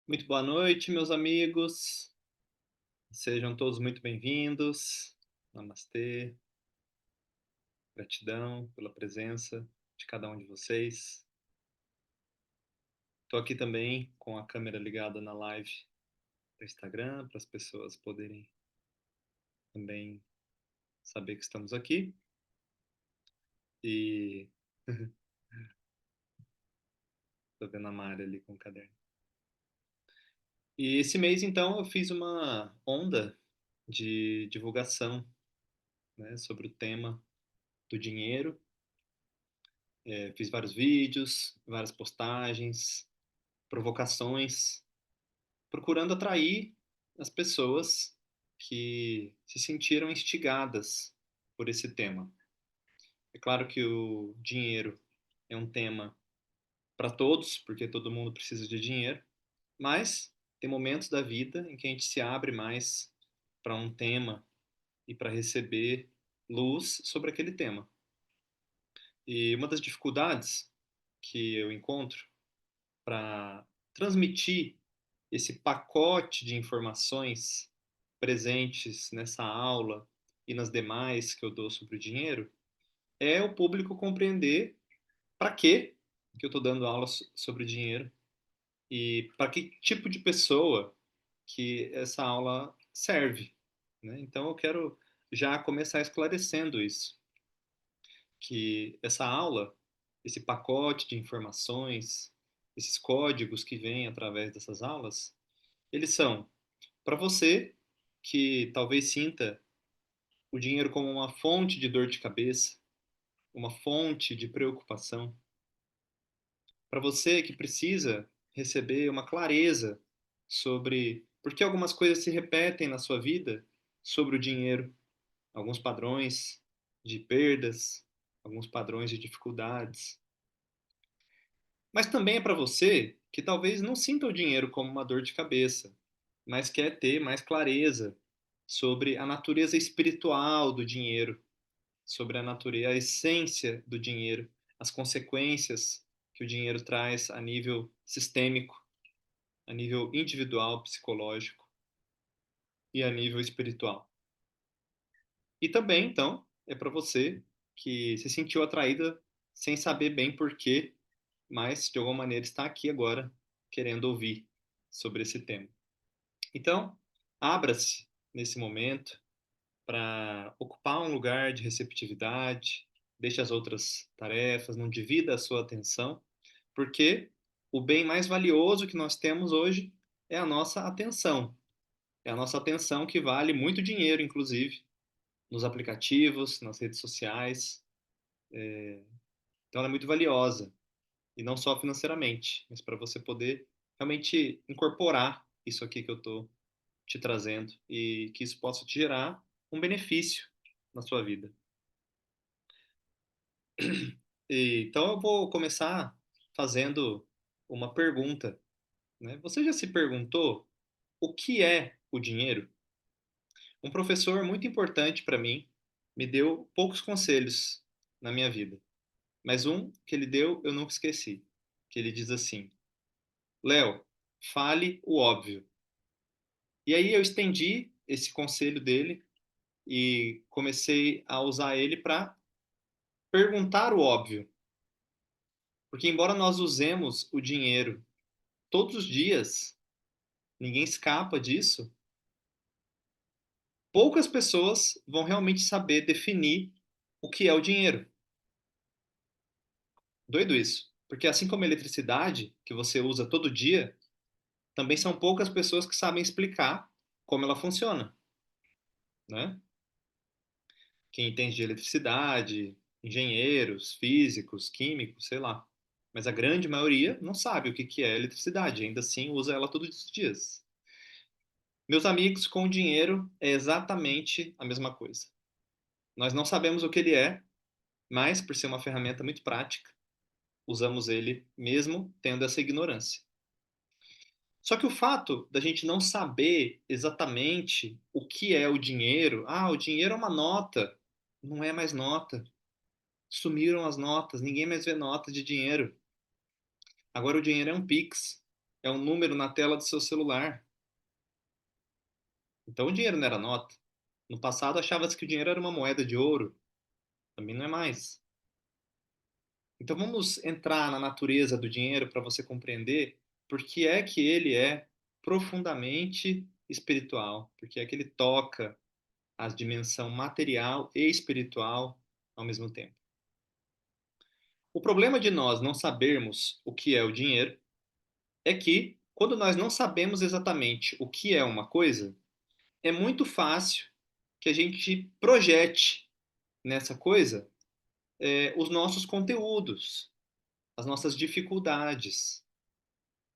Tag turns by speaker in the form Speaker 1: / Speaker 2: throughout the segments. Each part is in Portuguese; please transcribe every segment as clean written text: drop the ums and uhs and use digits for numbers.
Speaker 1: Muito boa noite, meus amigos. Sejam todos muito bem-vindos. Namastê. Gratidão pela presença de cada um de vocês. Estou aqui também com a câmera ligada na live do Instagram para as pessoas poderem também saber que estamos aqui. E estou vendo a Mari ali com o caderno. E esse mês, então, eu fiz uma onda de divulgação, né, sobre o tema do dinheiro. Fiz vários vídeos, várias postagens, provocações, procurando atrair as pessoas que se sentiram instigadas por esse tema. É claro que o dinheiro é um tema para todos, porque todo mundo precisa de dinheiro, mas tem momentos da vida em que a gente se abre mais para um tema e para receber luz sobre aquele tema. E uma das dificuldades que eu encontro para transmitir esse pacote de informações presentes nessa aula e nas demais que eu dou sobre o dinheiro é o público compreender para que eu estou dando aula sobre o dinheiro e para que tipo de pessoa que essa aula serve, né? Então eu quero já começar esclarecendo isso, que essa aula, esse pacote de informações, esses códigos que vêm através dessas aulas, eles são para você que talvez sinta o dinheiro como uma fonte de dor de cabeça, uma fonte de preocupação, para você que precisa receber uma clareza sobre por que algumas coisas se repetem na sua vida sobre o dinheiro, alguns padrões de perdas, alguns padrões de dificuldades. Mas também é para você que talvez não sinta o dinheiro como uma dor de cabeça, mas quer ter mais clareza sobre a natureza espiritual do dinheiro, sobre a natureza, a essência do dinheiro, as consequências que o dinheiro traz a nível sistêmico, a nível individual, psicológico e a nível espiritual. E também, então, é para você que se sentiu atraída sem saber bem por quê, mas de alguma maneira está aqui agora querendo ouvir sobre esse tema. Então, abra-se nesse momento para ocupar um lugar de receptividade, deixe as outras tarefas, não divida a sua atenção, porque o bem mais valioso que nós temos hoje é a nossa atenção. É a nossa atenção que vale muito dinheiro, inclusive, nos aplicativos, nas redes sociais. Então, ela é muito valiosa, e não só financeiramente, mas para você poder realmente incorporar isso aqui que eu estou te trazendo e que isso possa te gerar um benefício na sua vida. Então eu vou começar fazendo uma pergunta, né? Você já se perguntou o que é o dinheiro? Um professor muito importante para mim me deu poucos conselhos na minha vida, mas um que ele deu eu nunca esqueci, que ele diz assim: Léo, fale o óbvio. E aí eu estendi esse conselho dele e comecei a usar ele para perguntar o óbvio. Porque embora nós usemos o dinheiro todos os dias, ninguém escapa disso, poucas pessoas vão realmente saber definir o que é o dinheiro. Doido isso. Porque assim como a eletricidade, que você usa todo dia, também são poucas pessoas que sabem explicar como ela funciona, né? Quem entende de eletricidade, engenheiros, físicos, químicos, sei lá. Mas a grande maioria não sabe o que é eletricidade, ainda assim usa ela todos os dias. Meus amigos, com o dinheiro é exatamente a mesma coisa. Nós não sabemos o que ele é, mas, por ser uma ferramenta muito prática, usamos ele mesmo tendo essa ignorância. Só que o fato da gente não saber exatamente o que é o dinheiro, o dinheiro é uma nota, não é mais nota. Sumiram as notas, ninguém mais vê notas de dinheiro. Agora o dinheiro é um Pix, é um número na tela do seu celular. Então o dinheiro não era nota. No passado achava-se que o dinheiro era uma moeda de ouro. Também não é mais. Então vamos entrar na natureza do dinheiro para você compreender por que é que ele é profundamente espiritual, porque é que ele toca a dimensão material e espiritual ao mesmo tempo. O problema de nós não sabermos o que é o dinheiro é que, quando nós não sabemos exatamente o que é uma coisa, é muito fácil que a gente projete nessa coisa os nossos conteúdos, as nossas dificuldades.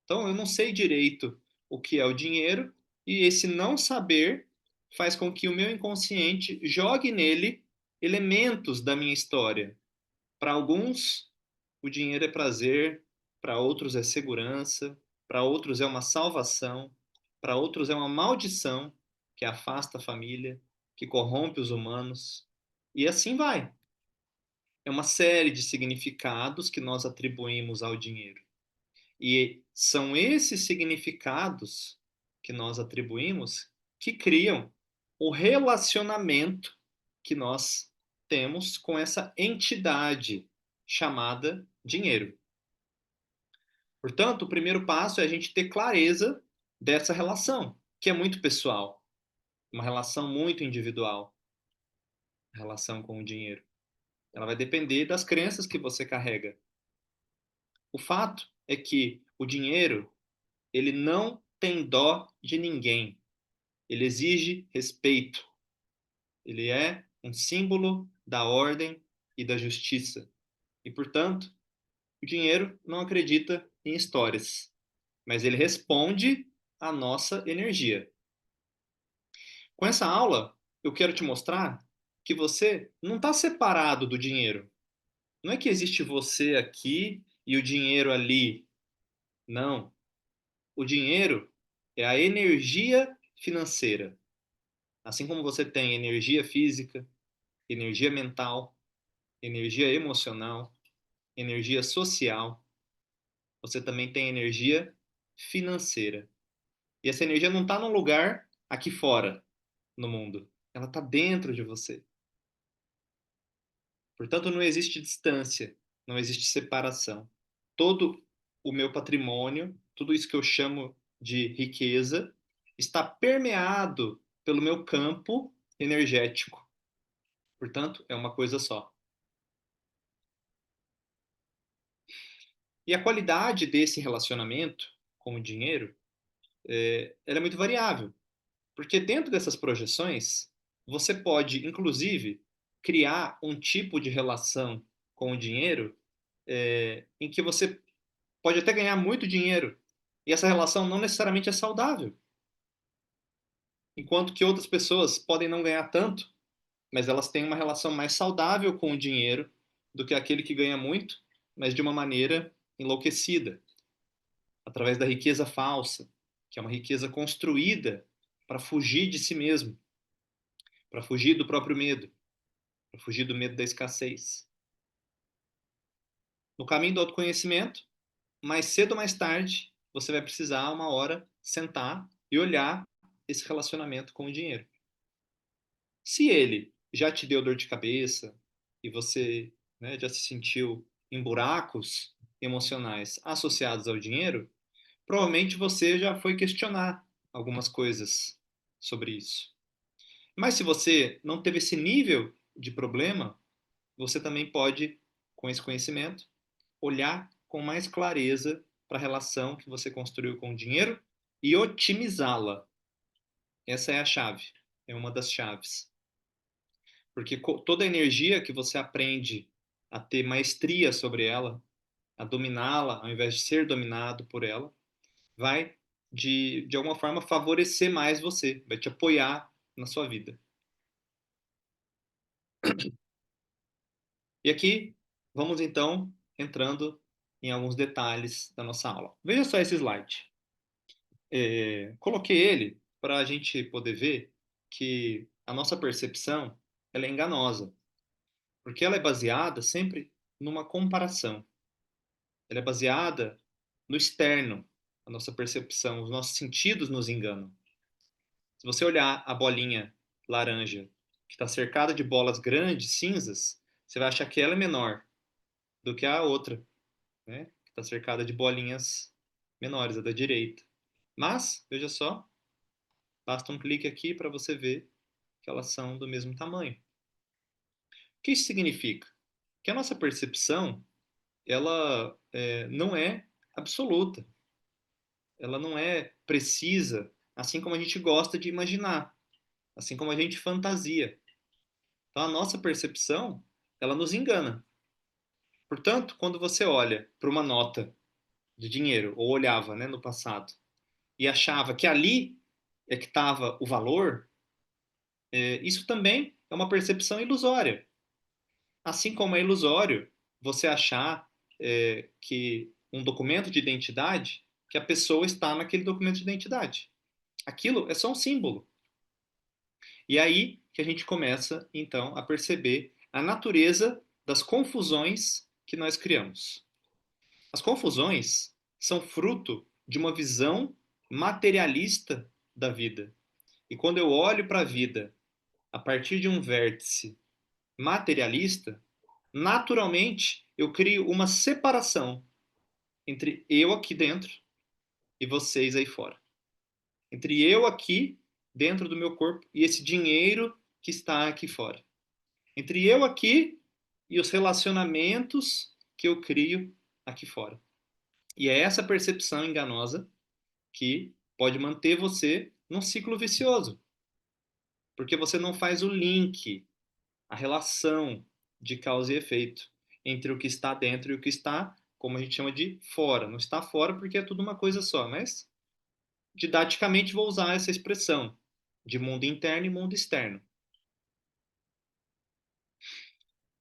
Speaker 1: Então, eu não sei direito o que é o dinheiro, e esse não saber faz com que o meu inconsciente jogue nele elementos da minha história. Para alguns, o dinheiro é prazer, para outros é segurança, para outros é uma salvação, para outros é uma maldição que afasta a família, que corrompe os humanos. E assim vai. É uma série de significados que nós atribuímos ao dinheiro. E são esses significados que nós atribuímos que criam o relacionamento que nós temos com essa entidade chamada dinheiro. Portanto, o primeiro passo é a gente ter clareza dessa relação, que é muito pessoal, uma relação muito individual, a relação com o dinheiro. Ela vai depender das crenças que você carrega. O fato é que o dinheiro, ele não tem dó de ninguém. Ele exige respeito. Ele é um símbolo da ordem e da justiça. E, portanto, o dinheiro não acredita em histórias, mas ele responde à nossa energia. Com essa aula, eu quero te mostrar que você não está separado do dinheiro. Não é que existe você aqui e o dinheiro ali. Não. O dinheiro é a energia financeira. Assim como você tem energia física, energia mental, energia emocional, energia social, você também tem energia financeira. E essa energia não está num lugar aqui fora, no mundo. Ela está dentro de você. Portanto, não existe distância, não existe separação. Todo o meu patrimônio, tudo isso que eu chamo de riqueza, está permeado pelo meu campo energético. Portanto, é uma coisa só. E a qualidade desse relacionamento com o dinheiro, ela é muito variável, porque dentro dessas projeções, você pode, inclusive, criar um tipo de relação com o dinheiro em que você pode até ganhar muito dinheiro, e essa relação não necessariamente é saudável, enquanto que outras pessoas podem não ganhar tanto, mas elas têm uma relação mais saudável com o dinheiro do que aquele que ganha muito, mas de uma maneira enlouquecida, através da riqueza falsa, que é uma riqueza construída para fugir de si mesmo, para fugir do próprio medo, para fugir do medo da escassez. No caminho do autoconhecimento, mais cedo ou mais tarde, você vai precisar, uma hora, sentar e olhar esse relacionamento com o dinheiro. Se ele já te deu dor de cabeça e você, né, já se sentiu em buracos emocionais associados ao dinheiro, provavelmente você já foi questionar algumas coisas sobre isso. Mas se você não teve esse nível de problema, você também pode, com esse conhecimento, olhar com mais clareza para a relação que você construiu com o dinheiro e otimizá-la. Essa é a chave, é uma das chaves. Porque toda a energia que você aprende a ter maestria sobre ela, a dominá-la ao invés de ser dominado por ela, vai, de alguma forma, favorecer mais você, vai te apoiar na sua vida. E aqui, vamos então entrando em alguns detalhes da nossa aula. Veja só esse slide. Coloquei ele para a gente poder ver que a nossa percepção ela é enganosa, porque ela é baseada sempre numa comparação. Ela é baseada no externo. A nossa percepção, os nossos sentidos nos enganam. Se você olhar a bolinha laranja, que está cercada de bolas grandes, cinzas, você vai achar que ela é menor do que a outra, né? Que está cercada de bolinhas menores, a da direita. Mas, veja só, basta um clique aqui para você ver que elas são do mesmo tamanho. O que isso significa? Que a nossa percepção, ela não é absoluta, ela não é precisa, assim como a gente gosta de imaginar, assim como a gente fantasia. Então, a nossa percepção, ela nos engana. Portanto, quando você olha para uma nota de dinheiro, ou olhava, né, no passado, e achava que ali é que estava o valor, isso também é uma percepção ilusória. Assim como é ilusório você achar que um documento de identidade, que a pessoa está naquele documento de identidade. Aquilo é só um símbolo. E aí que a gente começa, então, a perceber a natureza das confusões que nós criamos. As confusões são fruto de uma visão materialista da vida. E quando eu olho para a vida a partir de um vértice materialista, naturalmente eu crio uma separação entre eu aqui dentro e vocês aí fora. Entre eu aqui dentro do meu corpo e esse dinheiro que está aqui fora. Entre eu aqui e os relacionamentos que eu crio aqui fora. E é essa percepção enganosa que pode manter você num ciclo vicioso, porque você não faz o link, a relação de causa e efeito entre o que está dentro e o que está, como a gente chama de fora. Não está fora porque é tudo uma coisa só, mas didaticamente vou usar essa expressão de mundo interno e mundo externo.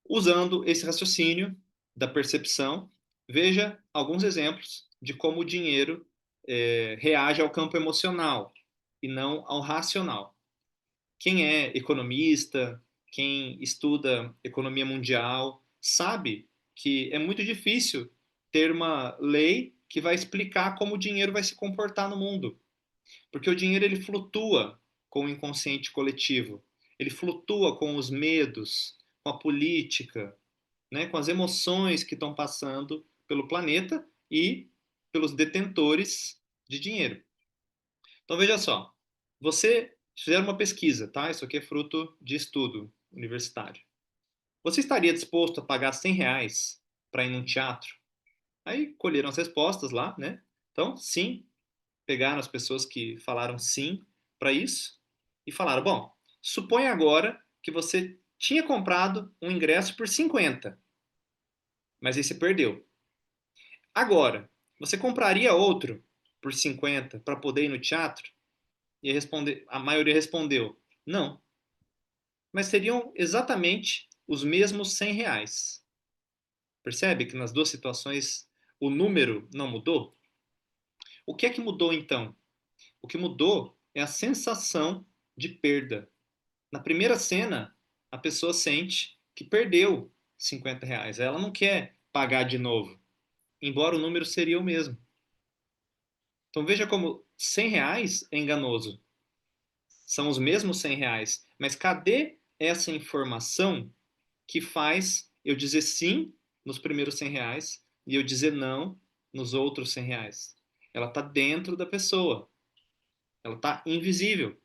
Speaker 1: Usando esse raciocínio da percepção, veja alguns exemplos de como o dinheiro reage ao campo emocional e não ao racional. Quem é economista, quem estuda economia mundial, sabe que é muito difícil ter uma lei que vai explicar como o dinheiro vai se comportar no mundo. Porque o dinheiro ele flutua com o inconsciente coletivo, ele flutua com os medos, com a política, né, com as emoções que estão passando pelo planeta e pelos detentores de dinheiro. Então veja só, você fizer uma pesquisa, tá? Isso aqui é fruto de estudo universitário. Você estaria disposto a pagar R$ 100 para ir num teatro? Aí colheram as respostas lá, né? Então, sim, pegaram as pessoas que falaram sim para isso e falaram: bom, suponha agora que você tinha comprado um ingresso por 50, mas aí você perdeu. Agora, você compraria outro por 50 para poder ir no teatro? E a maioria respondeu: não. Mas seriam exatamente os mesmos R$ 100. Percebe que nas duas situações o número não mudou? O que é que mudou então? O que mudou é a sensação de perda. Na primeira cena, a pessoa sente que perdeu R$ 50. Ela não quer pagar de novo, embora o número seria o mesmo. Então veja como R$ 100 é enganoso. São os mesmos R$ 100. Mas cadê essa informação que faz eu dizer sim nos primeiros R$ 100 e eu dizer não nos outros R$ 100? Ela está dentro da pessoa. Ela está invisível.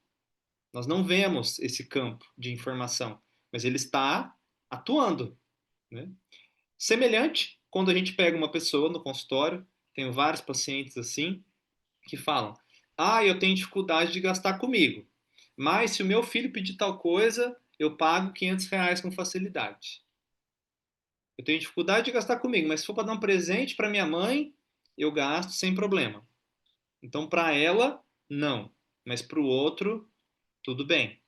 Speaker 1: Nós não vemos esse campo de informação, mas ele está atuando, né? Semelhante, quando a gente pega uma pessoa no consultório, tenho vários pacientes assim, que falam: ah, eu tenho dificuldade de gastar comigo, mas se o meu filho pedir tal coisa, eu pago R$ 500 com facilidade. Eu tenho dificuldade de gastar comigo, mas se for para dar um presente para minha mãe, eu gasto sem problema. Então, para ela, não, mas para o outro, tudo bem.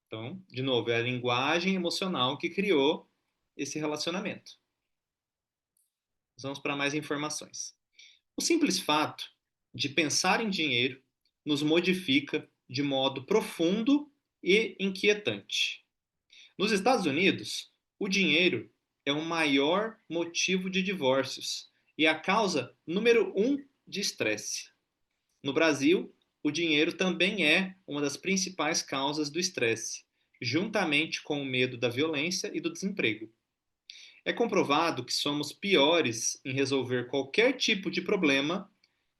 Speaker 1: Então, de novo, é a linguagem emocional que criou esse relacionamento. Vamos para mais informações. O simples fato de pensar em dinheiro nos modifica de modo profundo e inquietante. Nos Estados Unidos, o dinheiro é o maior motivo de divórcios e a causa número um de estresse. No Brasil, o dinheiro também é uma das principais causas do estresse, juntamente com o medo da violência e do desemprego. É comprovado que somos piores em resolver qualquer tipo de problema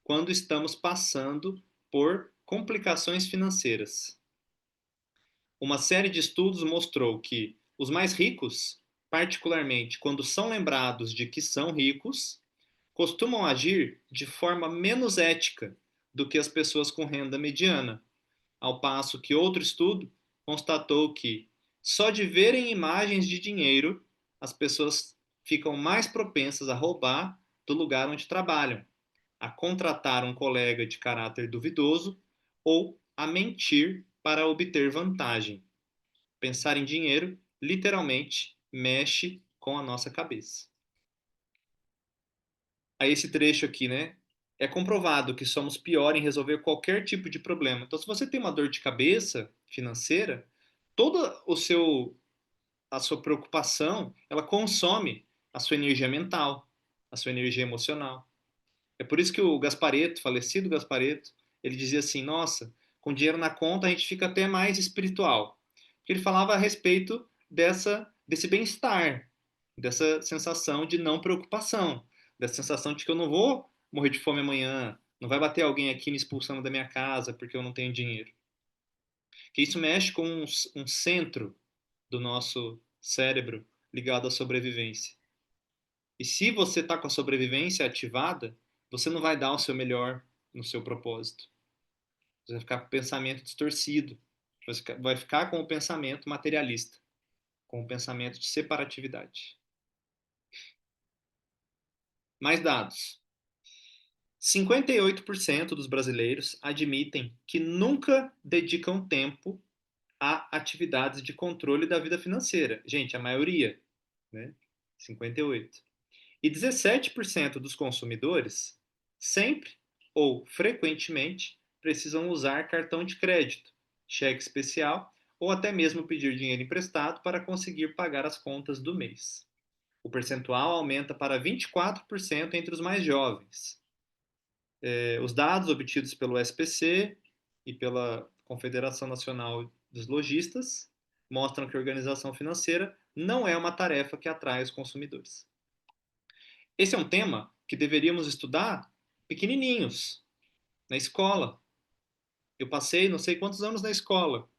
Speaker 1: quando estamos passando por complicações financeiras. Uma série de estudos mostrou que os mais ricos, particularmente quando são lembrados de que são ricos, costumam agir de forma menos ética do que as pessoas com renda mediana, ao passo que outro estudo constatou que só de verem imagens de dinheiro, as pessoas ficam mais propensas a roubar do lugar onde trabalham, a contratar um colega de caráter duvidoso ou a mentir para obter vantagem. Pensar em dinheiro, literalmente, mexe com a nossa cabeça. Aí esse trecho aqui, né? É comprovado que somos pior em resolver qualquer tipo de problema. Então, se você tem uma dor de cabeça financeira, toda a sua preocupação, ela consome a sua energia mental, a sua energia emocional. É por isso que o Gasparetto, falecido Gasparetto, ele dizia assim: nossa, com dinheiro na conta a gente fica até mais espiritual. Porque ele falava a respeito desse bem-estar, dessa sensação de não preocupação, dessa sensação de que eu não vou morrer de fome amanhã, não vai bater alguém aqui me expulsando da minha casa porque eu não tenho dinheiro. Que isso mexe com um centro do nosso cérebro ligado à sobrevivência. E se você está com a sobrevivência ativada, você não vai dar o seu melhor no seu propósito. Você vai ficar com o pensamento distorcido. Vai ficar com o pensamento materialista, com o pensamento de separatividade. Mais dados. 58% dos brasileiros admitem que nunca dedicam tempo a atividades de controle da vida financeira. Gente, a maioria, né? 58%. E 17% dos consumidores sempre ou frequentemente precisam usar cartão de crédito, cheque especial ou até mesmo pedir dinheiro emprestado para conseguir pagar as contas do mês. O percentual aumenta para 24% entre os mais jovens. Os dados obtidos pelo SPC e pela Confederação Nacional dos Lojistas mostram que a organização financeira não é uma tarefa que atrai os consumidores. Esse é um tema que deveríamos estudar pequenininhos, na escola. Eu passei não sei quantos anos na escola.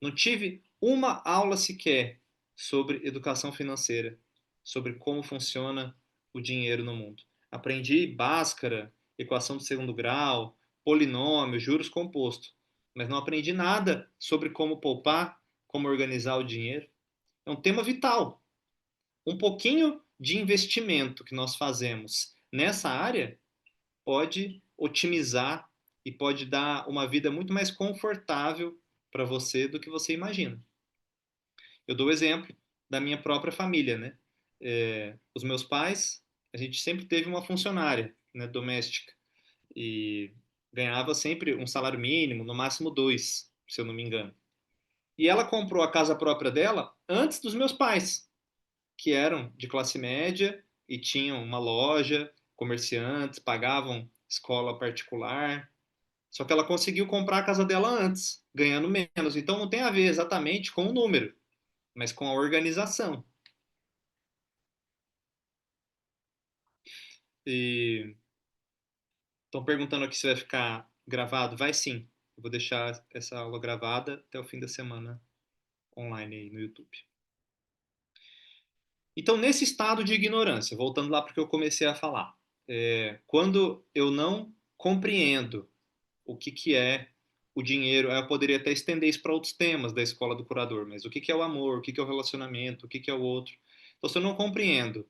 Speaker 1: Não tive uma aula sequer sobre educação financeira, sobre como funciona o dinheiro no mundo. Aprendi Bhaskara, equação de segundo grau, polinômio, juros compostos, mas não aprendi nada sobre como poupar, como organizar o dinheiro. É um tema vital. Um pouquinho de investimento que nós fazemos nessa área pode otimizar e pode dar uma vida muito mais confortável para você do que você imagina. Eu dou o exemplo da minha própria família, né? Os meus pais, a gente sempre teve uma funcionária, né, doméstica e ganhava sempre um salário mínimo, no máximo dois, se eu não me engano. E ela comprou a casa própria dela antes dos meus pais, que eram de classe média e tinham uma loja, comerciantes, pagavam escola particular. Só que ela conseguiu comprar a casa dela antes, ganhando menos. Então não tem a ver exatamente com o número, mas com a organização. E estão perguntando aqui se vai ficar gravado. Vai sim. Eu vou deixar essa aula gravada até o fim da semana online aí no YouTube. Então, nesse estado de ignorância, voltando lá para o que eu comecei a falar, quando eu não compreendo o que, que é o dinheiro, eu poderia até estender isso para outros temas da escola do curador, mas o que, que é o amor, o que, que é o relacionamento, o que, que é o outro. Então, se eu não compreendo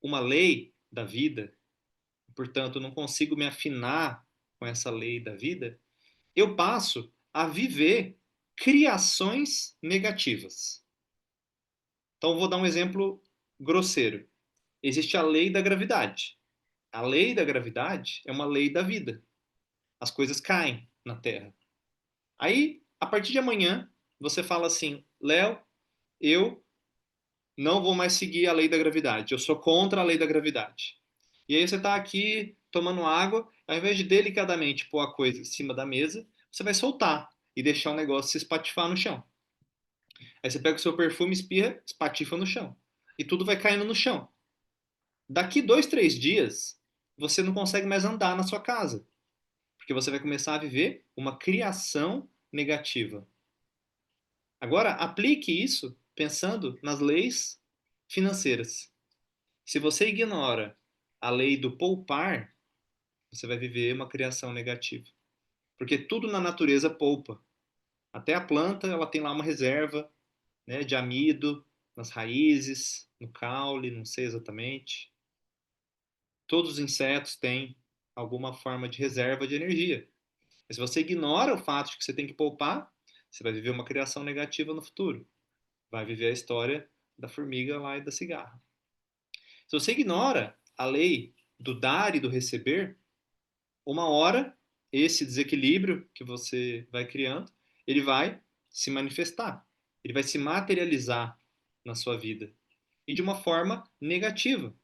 Speaker 1: uma lei da vida, portanto, não consigo me afinar com essa lei da vida, eu passo a viver criações negativas. Então, vou dar um exemplo grosseiro. Existe a lei da gravidade. A lei da gravidade é uma lei da vida. As coisas caem na Terra. Aí, a partir de amanhã, você fala assim: Léo, eu não vou mais seguir a lei da gravidade. Eu sou contra a lei da gravidade. E aí você está aqui tomando água Ao invés de delicadamente pôr a coisa em cima da mesa, você vai soltar e deixar o negócio se espatifar no chão. Aí você pega o seu perfume, espirra, espatifa no chão. E tudo vai caindo no chão. Daqui 2, 3 dias, você não consegue mais andar na sua casa, porque você vai começar a viver uma criação negativa. Agora, aplique isso pensando nas leis financeiras. Se você ignora a lei do poupar, você vai viver uma criação negativa. Porque tudo na natureza poupa. Até a planta, ela tem lá uma reserva, né, de amido nas raízes, no caule, não sei exatamente. Todos os insetos têm alguma forma de reserva de energia. Mas se você ignora o fato de que você tem que poupar, você vai viver uma criação negativa no futuro. Vai viver a história da formiga lá e da cigarra. Se você ignora a lei do dar e do receber, uma hora esse desequilíbrio que você vai criando, ele vai se manifestar, ele vai se materializar na sua vida e de uma forma negativa.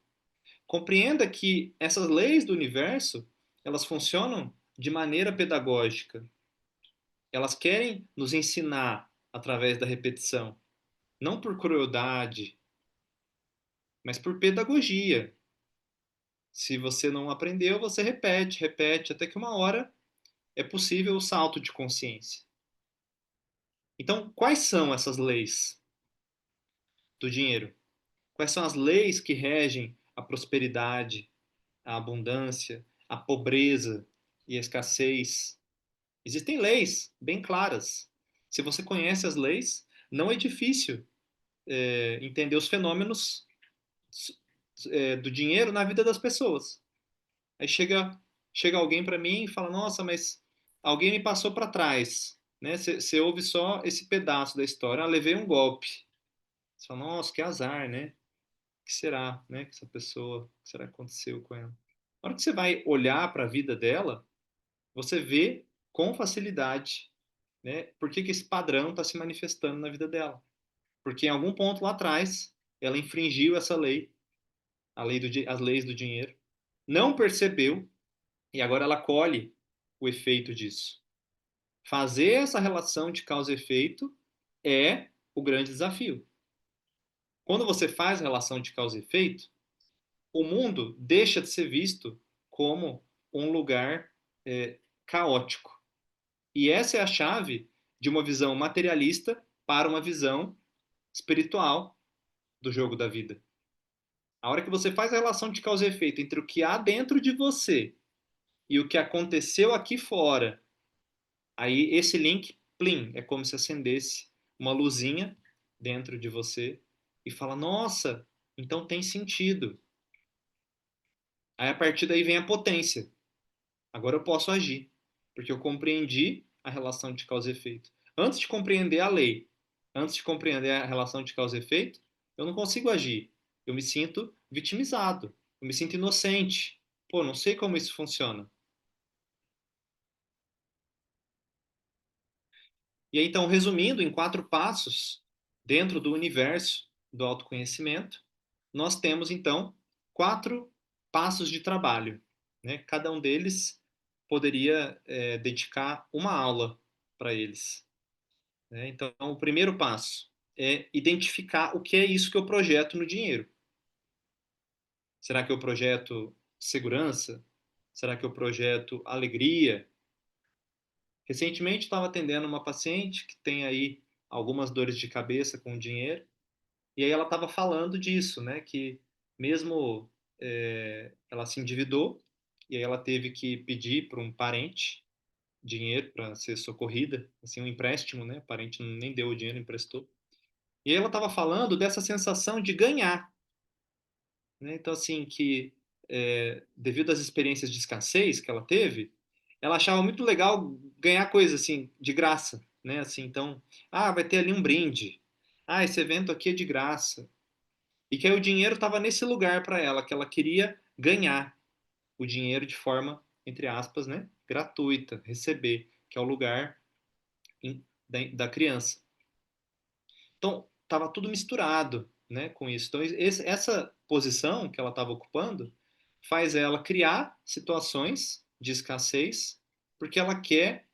Speaker 1: Compreenda que essas leis do universo, elas funcionam de maneira pedagógica. Elas querem nos ensinar através da repetição, não por crueldade, mas por pedagogia. Se você não aprendeu, você repete, repete, até que uma hora é possível o salto de consciência. Então, quais são essas leis do dinheiro? Quais são as leis que regem a prosperidade, a abundância, a pobreza e a escassez? Existem leis bem claras. Se você conhece as leis, não é difícil entender os fenômenos do dinheiro na vida das pessoas. Aí chega alguém para mim e fala: Nossa, mas alguém me passou para trás. Né? Você ouve só esse pedaço da história. Ah, levei um golpe. Você fala: Nossa, que azar, né? O que será, né? Que essa pessoa, o que será que aconteceu com ela? Na hora que você vai olhar para a vida dela, você vê com facilidade, né? Por que esse padrão está se manifestando na vida dela? Porque em algum ponto lá atrás ela infringiu essa lei, as leis do dinheiro, não percebeu e agora ela colhe o efeito disso. Fazer essa relação de causa e efeito é o grande desafio. Quando você faz a relação de causa e efeito, o mundo deixa de ser visto como um lugar caótico. E essa é a chave de uma visão materialista para uma visão espiritual do jogo da vida. A hora que você faz a relação de causa e efeito entre o que há dentro de você e o que aconteceu aqui fora, aí esse link, plim, é como se acendesse uma luzinha dentro de você e fala: Nossa, então tem sentido. Aí a partir daí vem a potência. Agora eu posso agir, porque eu compreendi a relação de causa e efeito. Antes de compreender a lei, antes de compreender a relação de causa e efeito, eu não consigo agir. Eu me sinto vitimizado, eu me sinto inocente. Pô, não sei como isso funciona. E aí, então, resumindo em 4 passos, dentro do universo do autoconhecimento, nós temos, então, 4 passos de trabalho. Né? Cada um deles poderia dedicar uma aula para eles. Né? Então, o primeiro passo é identificar o que é isso que eu projeto no dinheiro. Será que eu projeto segurança? Será que eu projeto alegria? Recentemente estava atendendo uma paciente que tem aí algumas dores de cabeça com o dinheiro, e aí ela estava falando disso, né? Que mesmo ela se endividou, e aí ela teve que pedir para um parente dinheiro para ser socorrida, assim, um empréstimo, né? O parente nem deu o dinheiro, emprestou. E aí ela estava falando dessa sensação de ganhar, né? Então, assim, que devido às experiências de escassez que ela teve, ela achava muito legal ganhar coisa assim de graça, né? Assim, então, vai ter ali um brinde. Ah, esse evento aqui é de graça. E que aí o dinheiro estava nesse lugar para ela, que ela queria ganhar o dinheiro de forma, entre aspas, né, gratuita, receber, que é o lugar da criança. Então, estava tudo misturado, né, com isso. Então, essa posição que ela estava ocupando faz ela criar situações de escassez, porque ela quer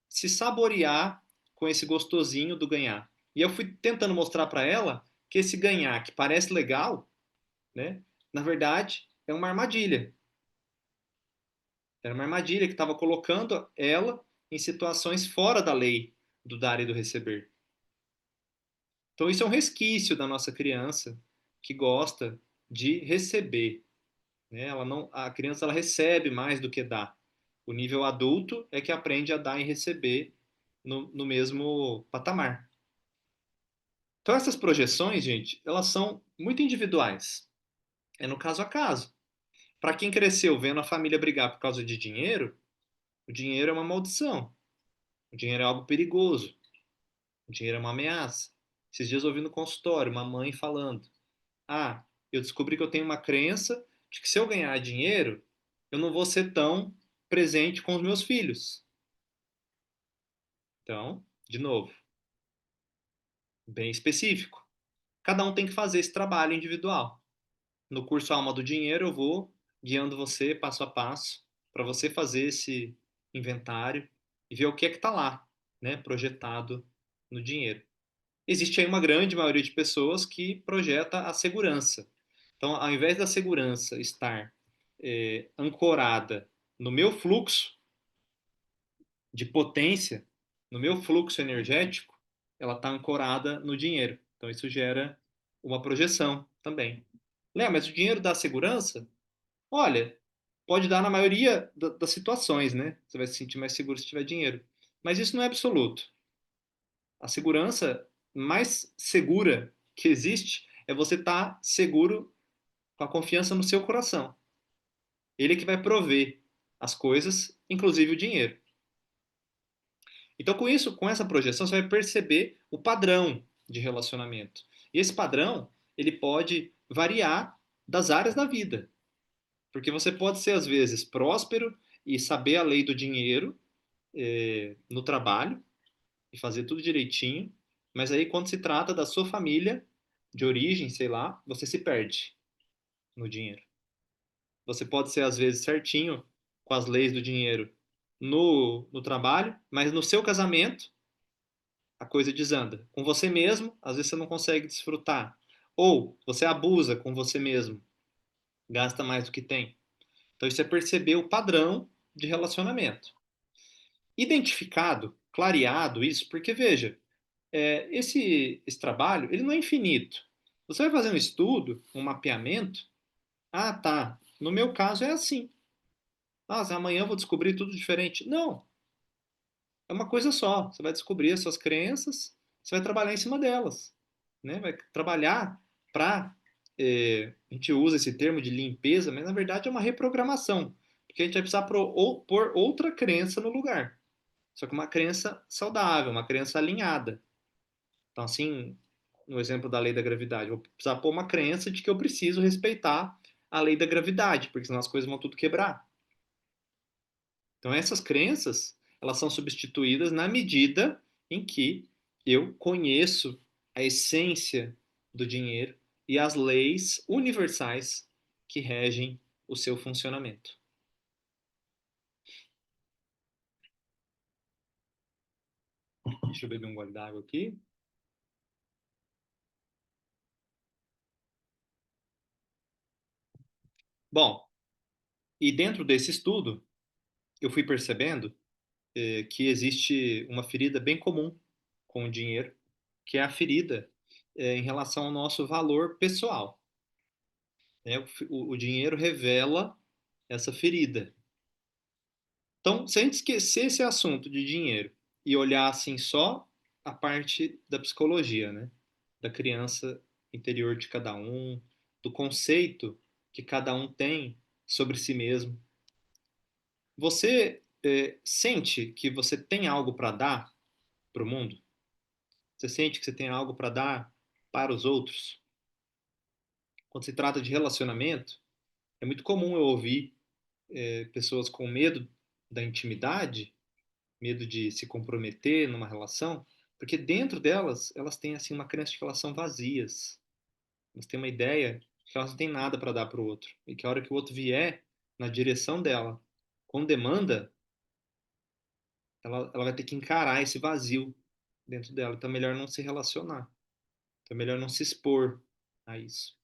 Speaker 1: se saborear com esse gostosinho do ganhar. E eu fui tentando mostrar para ela que esse ganhar, que parece legal, né, na verdade é uma armadilha. Era uma armadilha que estava colocando ela em situações fora da lei do dar e do receber. Então isso é um resquício da nossa criança que gosta de receber, né? Ela não, a criança ela recebe mais do que dá. O nível adulto é que aprende a dar e receber no mesmo patamar. Então essas projeções, gente, elas são muito individuais. É no caso a caso. Para quem cresceu vendo a família brigar por causa de dinheiro, o dinheiro é uma maldição. O dinheiro é algo perigoso. O dinheiro é uma ameaça. Esses dias eu ouvi no consultório uma mãe falando: Ah, eu descobri que eu tenho uma crença de que se eu ganhar dinheiro, eu não vou ser tão presente com os meus filhos. Então, de novo, bem específico. Cada um tem que fazer esse trabalho individual. No curso Alma do Dinheiro, eu vou guiando você passo a passo para você fazer esse inventário e ver o que é que está lá, né, projetado no dinheiro. Existe aí uma grande maioria de pessoas que projeta a segurança. Então, ao invés da segurança estar ancorada no meu fluxo de potência, no meu fluxo energético, ela está ancorada no dinheiro. Então, isso gera uma projeção também. Léo, mas o dinheiro dá segurança? Olha, pode dar na maioria das situações, né? Você vai se sentir mais seguro se tiver dinheiro. Mas isso não é absoluto. A segurança mais segura que existe é você estar seguro com a confiança no seu coração. Ele é que vai prover as coisas, inclusive o dinheiro. Então, com isso, com essa projeção, você vai perceber o padrão de relacionamento. E esse padrão, ele pode variar das áreas da vida. Porque você pode ser, às vezes, próspero e saber a lei do dinheiro no trabalho e fazer tudo direitinho, mas aí quando se trata da sua família, de origem, sei lá, você se perde no dinheiro. Você pode ser, às vezes, certinho com as leis do dinheiro no trabalho, mas no seu casamento a coisa desanda. Com você mesmo, às vezes você não consegue desfrutar. Ou você abusa com você mesmo, gasta mais do que tem. Então isso é perceber o padrão de relacionamento. Identificado, clareado isso, porque veja, esse trabalho ele não é infinito. Você vai fazer um estudo, um mapeamento. Ah, tá. No meu caso é assim. Ah, amanhã eu vou descobrir tudo diferente. Não, é uma coisa só. Você vai descobrir as suas crenças, você vai trabalhar em cima delas, né? Vai trabalhar para, a gente usa esse termo de limpeza, mas na verdade é uma reprogramação, porque a gente vai precisar pôr outra crença no lugar. Só que uma crença saudável, uma crença alinhada. Então, assim, no exemplo da lei da gravidade, eu vou precisar pôr uma crença de que eu preciso respeitar a lei da gravidade, porque senão as coisas vão tudo quebrar. Então, essas crenças, elas são substituídas na medida em que eu conheço a essência do dinheiro e as leis universais que regem o seu funcionamento. Deixa eu beber um gole d'água aqui. Bom, e dentro desse estudo, eu fui percebendo que existe uma ferida bem comum com o dinheiro, que é a ferida em relação ao nosso valor pessoal. Né? O dinheiro revela essa ferida. Então, se a gente esquecer esse assunto de dinheiro e olhar assim só a parte da psicologia, né? Da criança interior de cada um, do conceito que cada um tem sobre si mesmo. Você sente que você tem algo para dar para o mundo? Você sente que você tem algo para dar para os outros? Quando se trata de relacionamento, é muito comum eu ouvir pessoas com medo da intimidade, medo de se comprometer numa relação, porque dentro delas, elas têm assim uma crença de que elas são vazias. Elas têm uma ideia de que elas não têm nada para dar para o outro. E que a hora que o outro vier na direção dela com demanda, ela vai ter que encarar esse vazio dentro dela. Então é melhor não se relacionar. Então é melhor não se expor a isso.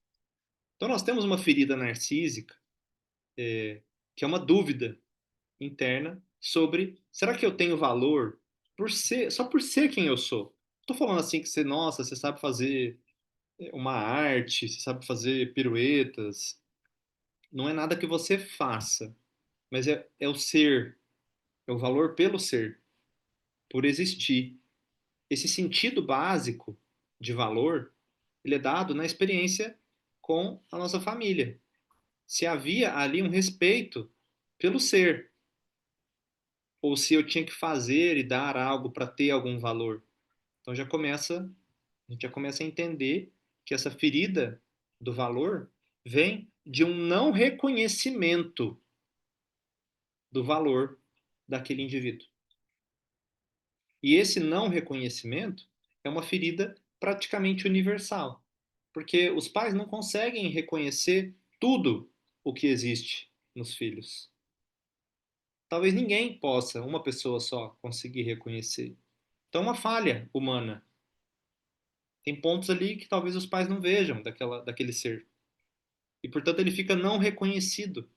Speaker 1: Então nós temos uma ferida narcísica, que é uma dúvida interna sobre: será que eu tenho valor por ser, só por ser quem eu sou? Estou falando assim que você, nossa, você sabe fazer uma arte, você sabe fazer piruetas. Não é nada que você faça, mas é o ser, é o valor pelo ser, por existir. Esse sentido básico de valor, ele é dado na experiência com a nossa família. Se havia ali um respeito pelo ser, ou se eu tinha que fazer e dar algo para ter algum valor. Então a gente já começa a entender que essa ferida do valor vem de um não reconhecimento do valor daquele indivíduo. E esse não reconhecimento é uma ferida praticamente universal, porque os pais não conseguem reconhecer tudo o que existe nos filhos. Talvez ninguém possa, uma pessoa só, conseguir reconhecer. Então, é uma falha humana. Tem pontos ali que talvez os pais não vejam daquele ser. E, portanto, ele fica não reconhecido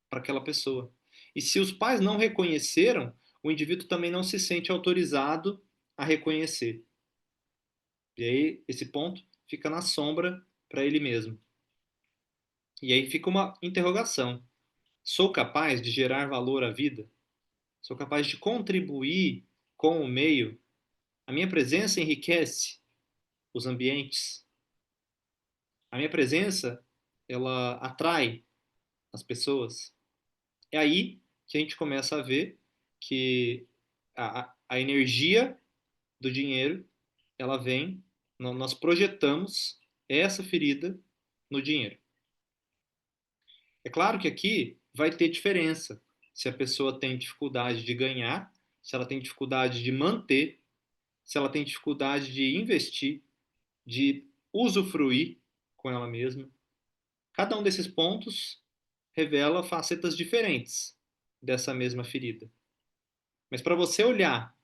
Speaker 1: para aquela pessoa. E se os pais não reconheceram, o indivíduo também não se sente autorizado a reconhecer. E aí, esse ponto fica na sombra para ele mesmo. E aí fica uma interrogação: sou capaz de gerar valor à vida? Sou capaz de contribuir com o meio? A minha presença enriquece os ambientes? A minha presença, ela atrai as pessoas? É aí que a gente começa a ver que a energia do dinheiro, ela vem, nós projetamos essa ferida no dinheiro. É claro que aqui vai ter diferença. Se a pessoa tem dificuldade de ganhar, se ela tem dificuldade de manter, se ela tem dificuldade de investir, de usufruir com ela mesma. Cada um desses pontos revela facetas diferentes dessa mesma ferida. Mas para você olhar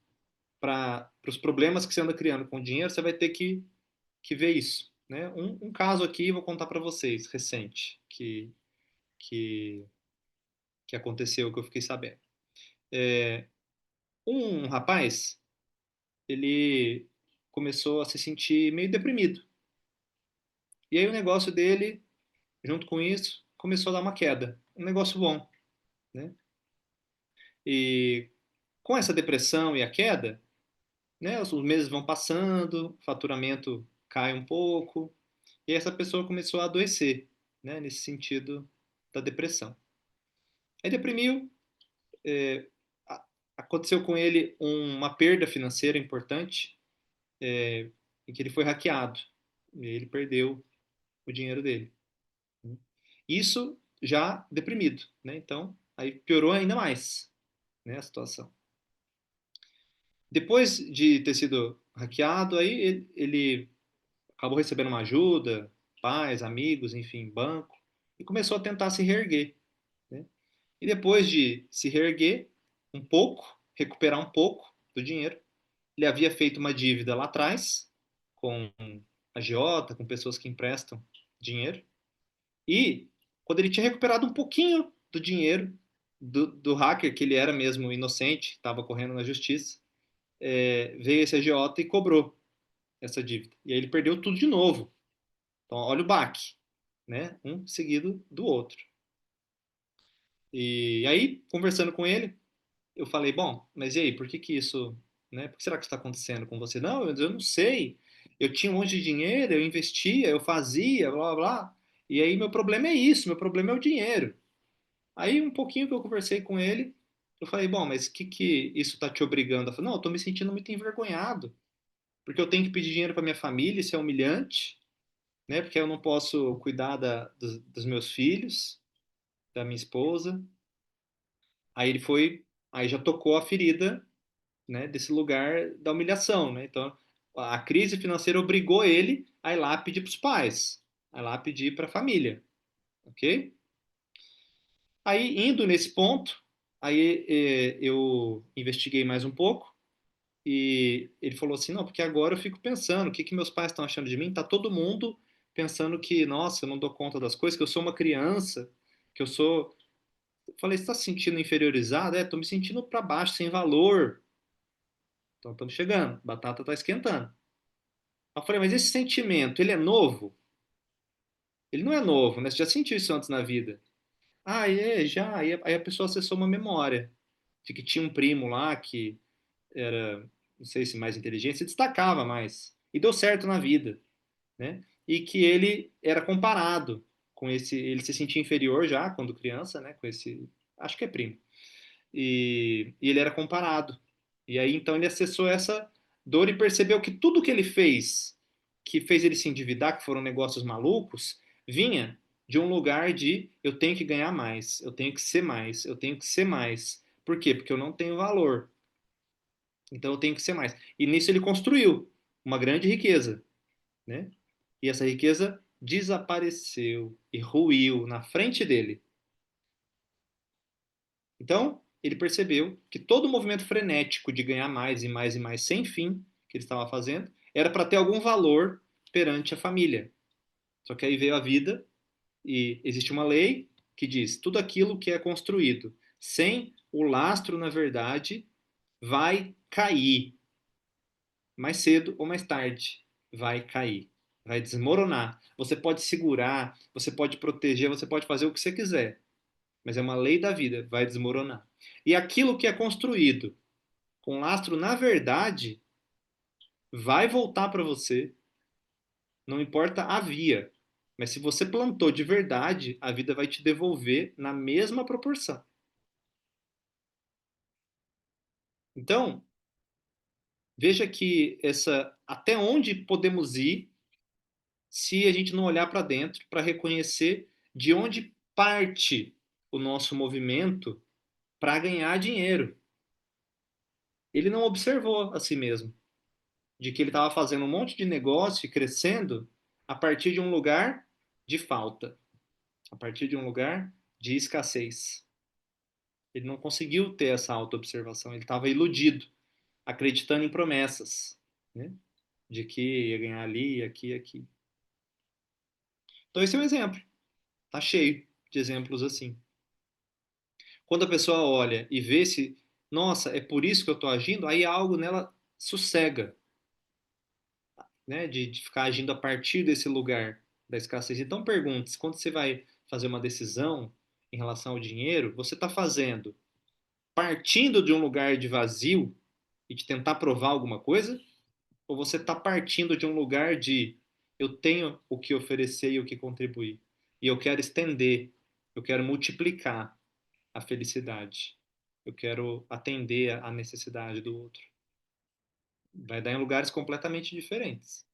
Speaker 1: para os problemas que você anda criando com o dinheiro, você vai ter que ver isso. Né? Um caso aqui, vou contar para vocês, recente, que, que aconteceu, que eu fiquei sabendo. É, um rapaz, ele começou a se sentir meio deprimido. E aí o negócio dele, junto com isso, começou a dar uma queda. Um negócio bom, né? E com essa depressão e a queda, né, os meses vão passando, o faturamento cai um pouco, e essa pessoa começou a adoecer, né, nesse sentido da depressão. Aí deprimiu, é, aconteceu com ele uma perda financeira importante, em que ele foi hackeado, e ele perdeu o dinheiro dele. Né? Isso já deprimido, né? Então, aí piorou ainda mais, né, a situação. Depois de ter sido hackeado, aí ele acabou recebendo uma ajuda, pais, amigos, enfim, banco, e começou a tentar se reerguer, né? E depois de se reerguer um pouco, recuperar um pouco do dinheiro, ele havia feito uma dívida lá atrás com agiota, com pessoas que emprestam dinheiro, e quando ele tinha recuperado um pouquinho do dinheiro do hacker, que ele era mesmo inocente, estava correndo na justiça, veio esse agiota e cobrou essa dívida. E aí ele perdeu tudo de novo. Então, olha o baque, né? Um seguido do outro. E aí, conversando com ele, eu falei, bom, mas e aí, por que que isso, né? Por que será que isso está acontecendo com você? Não, eu não sei. Eu tinha um monte de dinheiro, eu investia, eu fazia, blá, blá, blá. E aí, meu problema é isso, meu problema é o dinheiro. Aí, um pouquinho que eu conversei com ele, eu falei, bom, mas o que que isso está te obrigando a fazer? Não, eu estou me sentindo muito envergonhado, porque eu tenho que pedir dinheiro para minha família, isso é humilhante, né? Porque eu não posso cuidar dos meus filhos, da minha esposa. Aí ele foi, aí já tocou a ferida, né, desse lugar da humilhação, né? Então, a crise financeira obrigou ele a ir lá pedir para os pais, a ir lá pedir para a família, ok? Aí, indo nesse ponto, Aí eu investiguei mais um pouco e ele falou assim, não, porque agora eu fico pensando, o que que meus pais estão achando de mim? Tá todo mundo pensando que, nossa, eu não dou conta das coisas, que eu sou uma criança, que eu sou... Eu falei, você está se sentindo inferiorizado? É, tô me sentindo para baixo, sem valor. Então estamos chegando, a batata está esquentando. Eu falei, mas esse sentimento, ele é novo? Ele não é novo, né? Você já sentiu isso antes na vida? Ah, é, já. Aí a pessoa acessou uma memória de que tinha um primo lá que era, não sei se mais inteligente, se destacava mais. E deu certo na vida, né? E que ele era comparado com esse, ele se sentia inferior já quando criança, né? Com esse, acho que é primo. E ele era comparado. E aí então ele acessou essa dor e percebeu que tudo que ele fez, que fez ele se endividar, que foram negócios malucos, vinha de um lugar de eu tenho que ganhar mais, eu tenho que ser mais, eu tenho que ser mais. Por quê? Porque eu não tenho valor. Então eu tenho que ser mais. E nisso ele construiu uma grande riqueza, né? E essa riqueza desapareceu e ruiu na frente dele. Então, ele percebeu que todo o movimento frenético de ganhar mais e mais e mais sem fim que ele estava fazendo era para ter algum valor perante a família. Só que aí veio a vida e existe uma lei que diz tudo aquilo que é construído sem o lastro, na verdade, vai cair mais cedo ou mais tarde. Vai cair, vai desmoronar. Você pode segurar, você pode proteger, você pode fazer o que você quiser, mas é uma lei da vida, vai desmoronar. E aquilo que é construído com lastro, na verdade, vai voltar para você, não importa a via. Mas se você plantou de verdade, a vida vai te devolver na mesma proporção. Então, veja que essa até onde podemos ir se a gente não olhar para dentro para reconhecer de onde parte o nosso movimento para ganhar dinheiro. Ele não observou a si mesmo, de que ele estava fazendo um monte de negócio e crescendo a partir de um lugar de falta, a partir de um lugar de escassez. Ele não conseguiu ter essa autoobservação, ele estava iludido, acreditando em promessas, né? De que ia ganhar ali, aqui, aqui. Então esse é um exemplo, tá cheio de exemplos assim. Quando a pessoa olha e vê se, nossa, é por isso que eu estou agindo, aí algo nela sossega, né, de ficar agindo a partir desse lugar da escassez. Então pergunte-se, quando você vai fazer uma decisão em relação ao dinheiro, você está fazendo partindo de um lugar de vazio e de tentar provar alguma coisa? Ou você está partindo de um lugar de eu tenho o que oferecer e o que contribuir? E eu quero estender, eu quero multiplicar a felicidade. Eu quero atender a necessidade do outro. Vai dar em lugares completamente diferentes.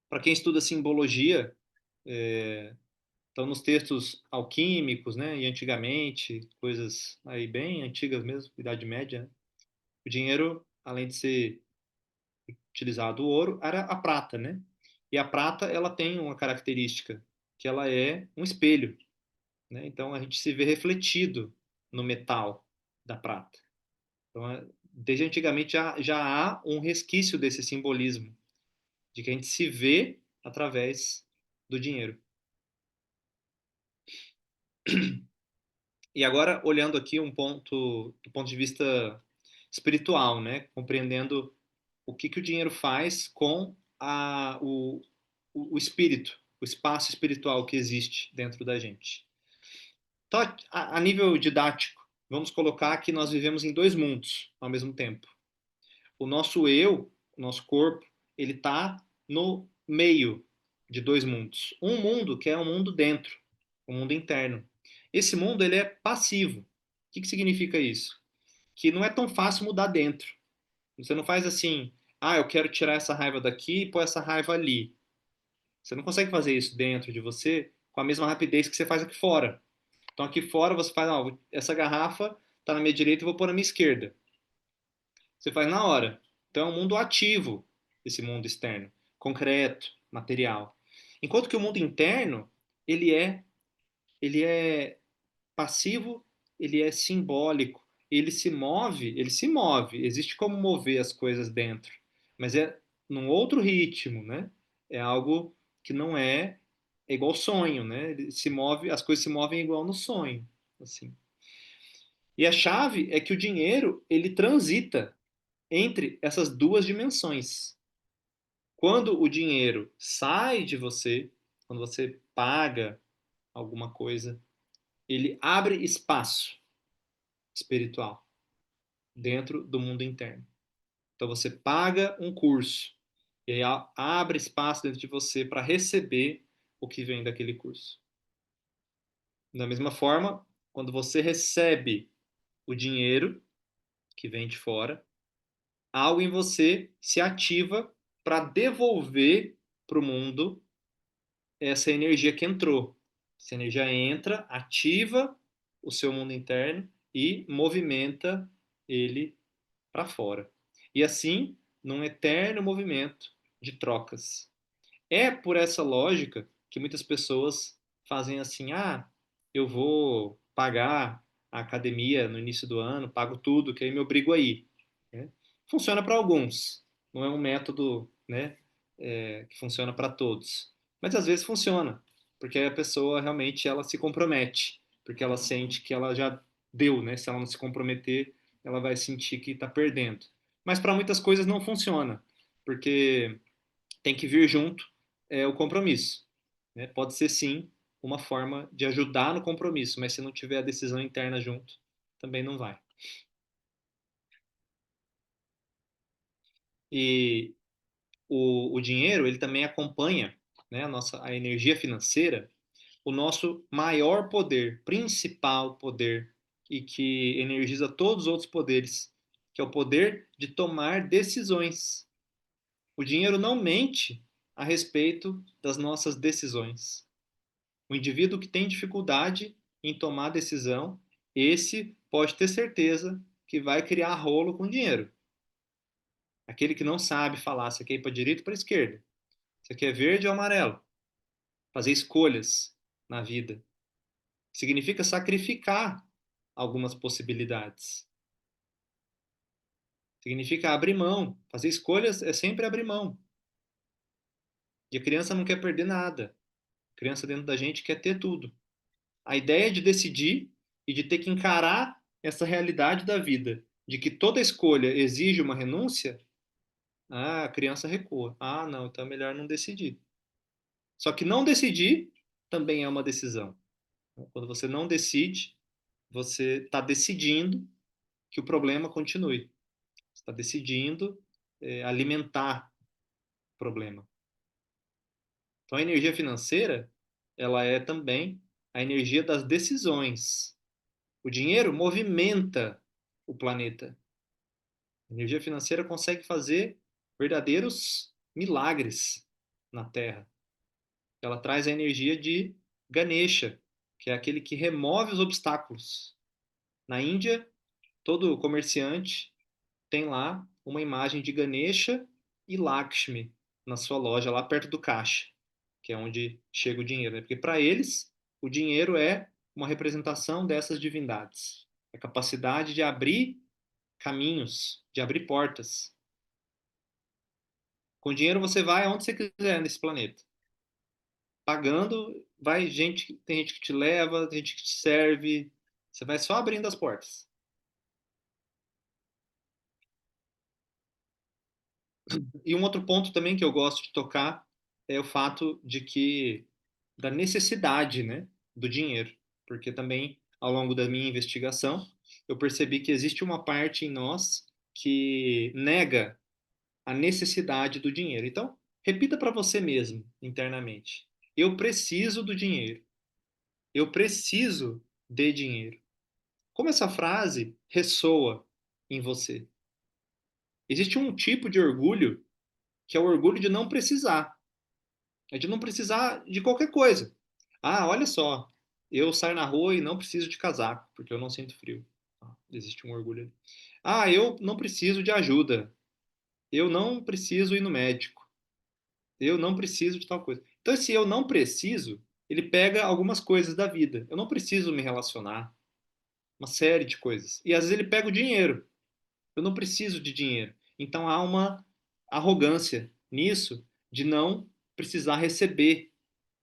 Speaker 1: Para quem estuda simbologia, então nos textos alquímicos, né, e antigamente, coisas aí bem antigas mesmo, Idade Média, né, o dinheiro, além de ser utilizado o ouro, era a prata, né? E a prata, ela tem uma característica, que ela é um espelho, né? Então a gente se vê refletido no metal da prata. Então, desde antigamente já há um resquício desse simbolismo, de que a gente se vê através do dinheiro. E agora, olhando aqui um ponto, do ponto de vista espiritual, né? Compreendendo o que, que o dinheiro faz com o espírito, o espaço espiritual que existe dentro da gente. Então, a nível didático, vamos colocar que nós vivemos em dois mundos ao mesmo tempo. O nosso eu, o nosso corpo, ele está no meio de dois mundos. Um mundo que é um mundo dentro, um mundo interno. Esse mundo ele é passivo. O que, que significa isso? Que não é tão fácil mudar dentro. Você não faz assim, ah, eu quero tirar essa raiva daqui e pôr essa raiva ali. Você não consegue fazer isso dentro de você com a mesma rapidez que você faz aqui fora. Então aqui fora você faz, ah, essa garrafa está na minha direita e vou pôr na minha esquerda. Você faz na hora. Então é um mundo ativo, esse mundo externo, concreto, material. Enquanto que o mundo interno, ele é, ele é passivo ele é simbólico, ele se move, existe como mover as coisas dentro, mas é num outro ritmo, né? É algo que não é igual sonho, né? Ele se move, as coisas se movem igual no sonho, assim. E a chave é que o dinheiro, ele transita entre essas duas dimensões. Quando o dinheiro sai de você, quando você paga alguma coisa, ele abre espaço espiritual dentro do mundo interno. Então você paga um curso e aí abre espaço dentro de você para receber o que vem daquele curso. Da mesma forma, quando você recebe o dinheiro que vem de fora, algo em você se ativa para devolver para o mundo essa energia que entrou. Essa energia entra, ativa o seu mundo interno e movimenta ele para fora. E assim, num eterno movimento de trocas. É por essa lógica que muitas pessoas fazem assim: ah, eu vou pagar a academia no início do ano, pago tudo, que aí me obrigo a ir. Né? Funciona para alguns, não é um método, né, que funciona para todos. Mas às vezes funciona, porque a pessoa realmente ela se compromete, porque ela sente que ela já deu, né? Se ela não se comprometer, ela vai sentir que está perdendo. Mas para muitas coisas não funciona, porque tem que vir junto o compromisso. Né? Pode ser sim uma forma de ajudar no compromisso, mas se não tiver a decisão interna junto, também não vai. E o dinheiro ele também acompanha, né, a energia financeira, o nosso maior poder, principal poder e que energiza todos os outros poderes, que é o poder de tomar decisões. O dinheiro não mente a respeito das nossas decisões. O indivíduo que tem dificuldade em tomar decisão, esse pode ter certeza que vai criar rolo com dinheiro. Aquele que não sabe falar se quer ir para a direita ou para a esquerda, se quer verde ou amarelo, fazer escolhas na vida. Significa sacrificar algumas possibilidades. Significa abrir mão. Fazer escolhas é sempre abrir mão. E a criança não quer perder nada. A criança dentro da gente quer ter tudo. A ideia de decidir e de ter que encarar essa realidade da vida, de que toda escolha exige uma renúncia, a criança recua. Ah, não, então é melhor não decidir. Só que não decidir também é uma decisão. Quando você não decide, você está decidindo que o problema continue. Você está decidindo alimentar o problema. Então, a energia financeira, ela é também a energia das decisões. O dinheiro movimenta o planeta. A energia financeira consegue fazer verdadeiros milagres na Terra. Ela traz a energia de Ganesha, que é aquele que remove os obstáculos. Na Índia, todo comerciante tem lá uma imagem de Ganesha e Lakshmi na sua loja, lá perto do caixa, que é onde chega o dinheiro. Né? Porque para eles, o dinheiro é uma representação dessas divindades. A capacidade de abrir caminhos, de abrir portas. Com dinheiro você vai aonde você quiser nesse planeta. Pagando, vai gente, tem gente que te leva, tem gente que te serve. Você vai só abrindo as portas. E um outro ponto também que eu gosto de tocar é o fato de que da necessidade, né, do dinheiro, porque também ao longo da minha investigação eu percebi que existe uma parte em nós que nega a necessidade do dinheiro. Então, repita para você mesmo internamente: eu preciso do dinheiro. Eu preciso de dinheiro. Como essa frase ressoa em você? Existe um tipo de orgulho que é o orgulho de não precisar. É de não precisar de qualquer coisa. Ah, olha só, eu saio na rua e não preciso de casaco, porque eu não sinto frio. Ah, existe um orgulho ali. Ah, eu não preciso de ajuda. Eu não preciso ir no médico. Eu não preciso de tal coisa. Então, esse eu não preciso, ele pega algumas coisas da vida. Eu não preciso me relacionar. uma série de coisas. E às vezes ele pega o dinheiro. Eu não preciso de dinheiro. Então há uma arrogância nisso de não precisar receber,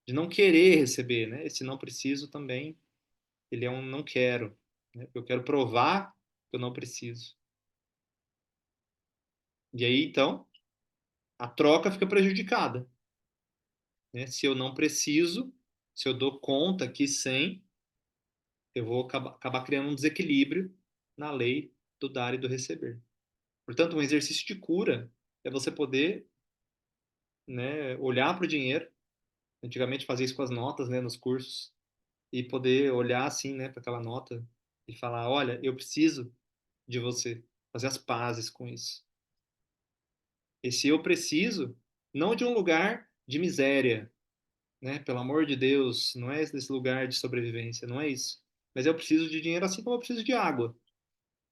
Speaker 1: de não querer receber, né? Esse não preciso também, ele é um não quero, né? Eu quero provar que eu não preciso. E aí então a troca fica prejudicada, né? Se eu não preciso, se eu dou conta aqui sem, eu vou acabar criando um desequilíbrio na lei do dar e do receber. Portanto, um exercício de cura é você poder, né, olhar para o dinheiro. Antigamente fazia isso com as notas, né, nos cursos, e poder olhar assim, né, para aquela nota e falar, olha, eu preciso de você, fazer as pazes com isso. Esse eu preciso, não de um lugar de miséria, né, pelo amor de Deus, não é esse lugar de sobrevivência, não é isso. Mas eu preciso de dinheiro assim como eu preciso de água,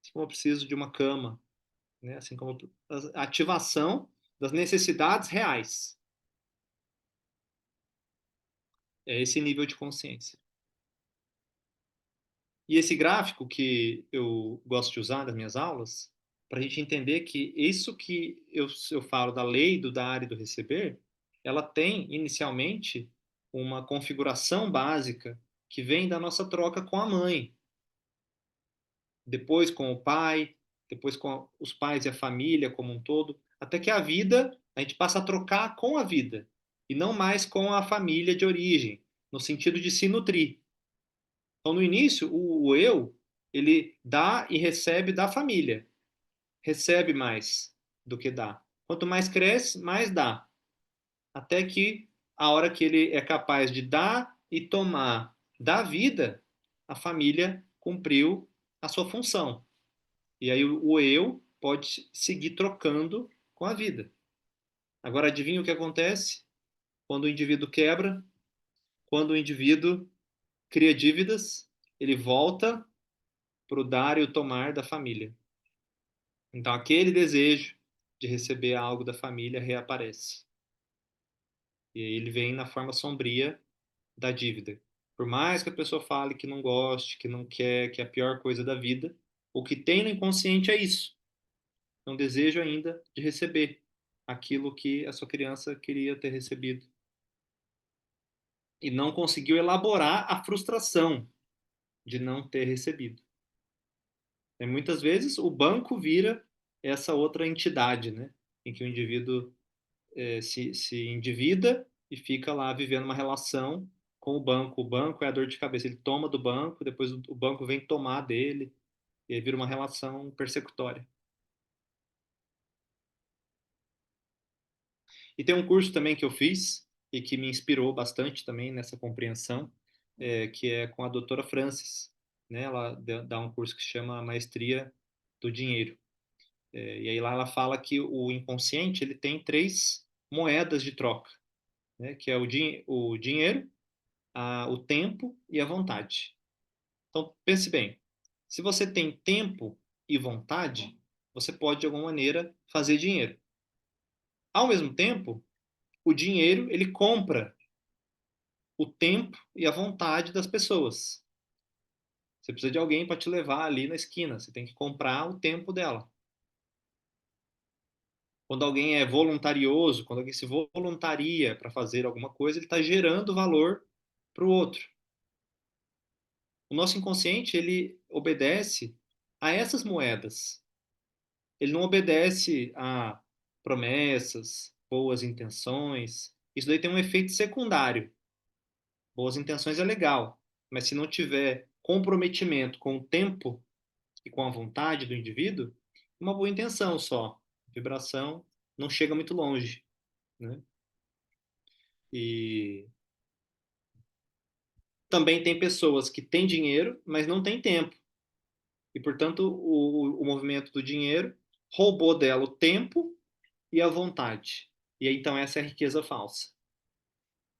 Speaker 1: assim como eu preciso de uma cama, né, assim como a ativação das necessidades reais. É esse nível de consciência. E esse gráfico que eu gosto de usar nas minhas aulas, para a gente entender que isso que eu falo da lei do dar e do receber, ela tem inicialmente uma configuração básica que vem da nossa troca com a mãe, depois com o pai, depois com os pais e a família como um todo, até que a vida, a gente passa a trocar com a vida, e não mais com a família de origem, no sentido de se nutrir. Então, no início, o eu, ele dá e recebe da família. Recebe mais do que dá. Quanto mais cresce, mais dá. Até que a hora que ele é capaz de dar e tomar da vida, a família cumpriu a sua função. E aí o eu pode seguir trocando com a vida. Agora, adivinha o que acontece? Quando o indivíduo quebra, quando o indivíduo cria dívidas, ele volta para o dar e o tomar da família. Então, aquele desejo de receber algo da família reaparece. E aí ele vem na forma sombria da dívida. Por mais que a pessoa fale que não goste, que não quer, que é a pior coisa da vida, o que tem no inconsciente é isso. É um desejo ainda de receber aquilo que a sua criança queria ter recebido. E não conseguiu elaborar a frustração de não ter recebido. E muitas vezes o banco vira essa outra entidade, né? Em que o indivíduo se endivida e fica lá vivendo uma relação com o banco. O banco é a dor de cabeça. Ele toma do banco, depois o banco vem tomar dele, e aí vira uma relação persecutória. E tem um curso também que eu fiz e que me inspirou bastante também nessa compreensão, que é com a doutora Francis. Né? Ela dá um curso que se chama Maestria do Dinheiro. E aí lá ela fala que o inconsciente ele tem três moedas de troca, né? Que é o dinheiro, o tempo e a vontade. Então, pense bem: se você tem tempo e vontade, você pode, de alguma maneira, fazer dinheiro. Ao mesmo tempo, o dinheiro ele compra o tempo e a vontade das pessoas. Você precisa de alguém para te levar ali na esquina, você tem que comprar o tempo dela. Quando alguém é voluntarioso, quando alguém se voluntaria para fazer alguma coisa, ele está gerando valor para o outro. O nosso inconsciente ele obedece a essas moedas. Ele não obedece a promessas, boas intenções. Isso daí tem um efeito secundário. Boas intenções é legal, mas se não tiver comprometimento com o tempo e com a vontade do indivíduo, uma boa intenção só. A vibração não chega muito longe, né? E também tem pessoas que têm dinheiro, mas não têm tempo. E, portanto, o movimento do dinheiro roubou dela o tempo e a vontade. E aí, então, essa é a riqueza falsa.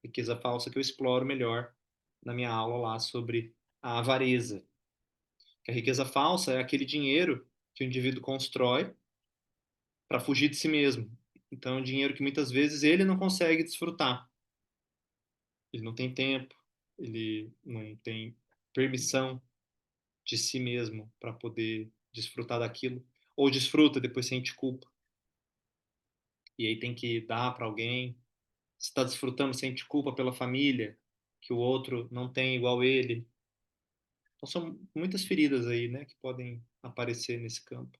Speaker 1: Riqueza falsa que eu exploro melhor na minha aula lá sobre a avareza. Que a riqueza falsa é aquele dinheiro que o indivíduo constrói para fugir de si mesmo. Então, é um dinheiro que muitas vezes ele não consegue desfrutar. Ele não tem tempo, ele não tem permissão de si mesmo para poder desfrutar daquilo, ou desfruta, depois sente culpa, e aí tem que dar para alguém. Se está desfrutando, sente culpa pela família, que o outro não tem igual ele. Então são muitas feridas aí, né, que podem aparecer nesse campo.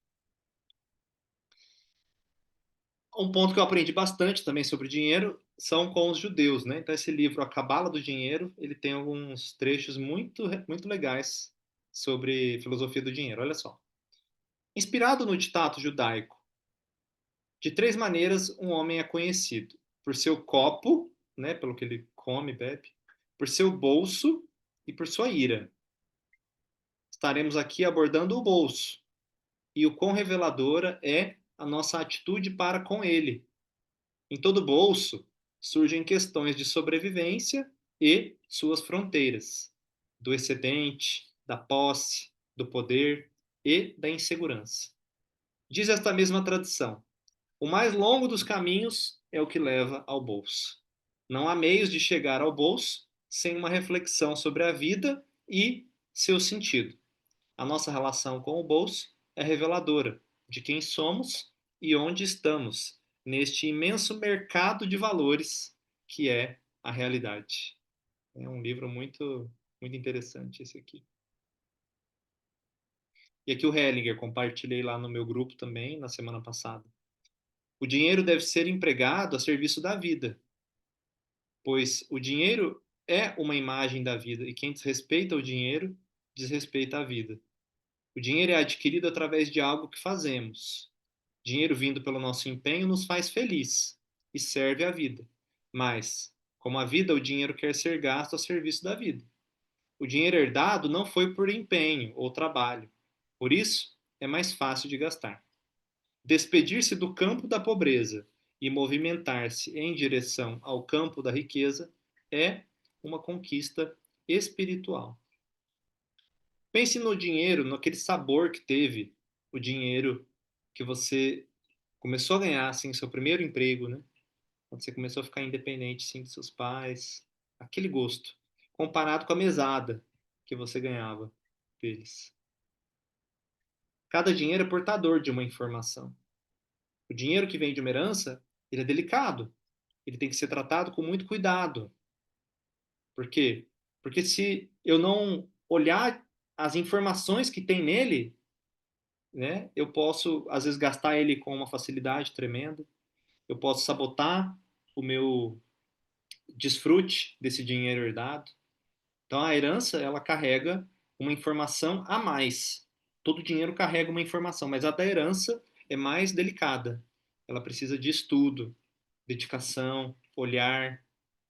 Speaker 1: Um ponto que eu aprendi bastante também sobre dinheiro são com os judeus, né? Então esse livro, A Cabala do Dinheiro, ele tem alguns trechos muito legais sobre filosofia do dinheiro. Olha só. Inspirado no ditado judaico, de três maneiras um homem é conhecido: por seu copo, né, pelo que ele come, bebe, por seu bolso e por sua ira. Estaremos aqui abordando o bolso e o quão reveladora é a nossa atitude para com ele. Em todo bolso surgem questões de sobrevivência e suas fronteiras, do excedente, da posse, do poder e da insegurança. Diz esta mesma tradição: o mais longo dos caminhos é o que leva ao bolso. Não há meios de chegar ao bolso sem uma reflexão sobre a vida e seu sentido. A nossa relação com o bolso é reveladora de quem somos e onde estamos neste imenso mercado de valores que é a realidade. É um livro muito interessante esse aqui. E aqui o Hellinger, compartilhei lá no meu grupo também na semana passada. O dinheiro deve ser empregado a serviço da vida, pois o dinheiro é uma imagem da vida e quem desrespeita o dinheiro desrespeita a vida. O dinheiro é adquirido através de algo que fazemos. Dinheiro vindo pelo nosso empenho nos faz feliz e serve à vida. Mas, como a vida, o dinheiro quer ser gasto a serviço da vida. O dinheiro herdado não foi por empenho ou trabalho. Por isso, é mais fácil de gastar. Despedir-se do campo da pobreza e movimentar-se em direção ao campo da riqueza é uma conquista espiritual. Pense no dinheiro, naquele sabor que teve o dinheiro que você começou a ganhar, assim, seu primeiro emprego, né? Quando você começou a ficar independente, sim, dos seus pais. Aquele gosto. Comparado com a mesada que você ganhava deles. Cada dinheiro é portador de uma informação. O dinheiro que vem de uma herança, ele é delicado. Ele tem que ser tratado com muito cuidado. Por quê? Porque se eu não olhar as informações que tem nele, né, eu posso, às vezes, gastar ele com uma facilidade tremenda. Eu posso sabotar o meu desfrute desse dinheiro herdado. Então, a herança, ela carrega uma informação a mais. Todo dinheiro carrega uma informação, mas a da herança é mais delicada. Ela precisa de estudo, dedicação, olhar,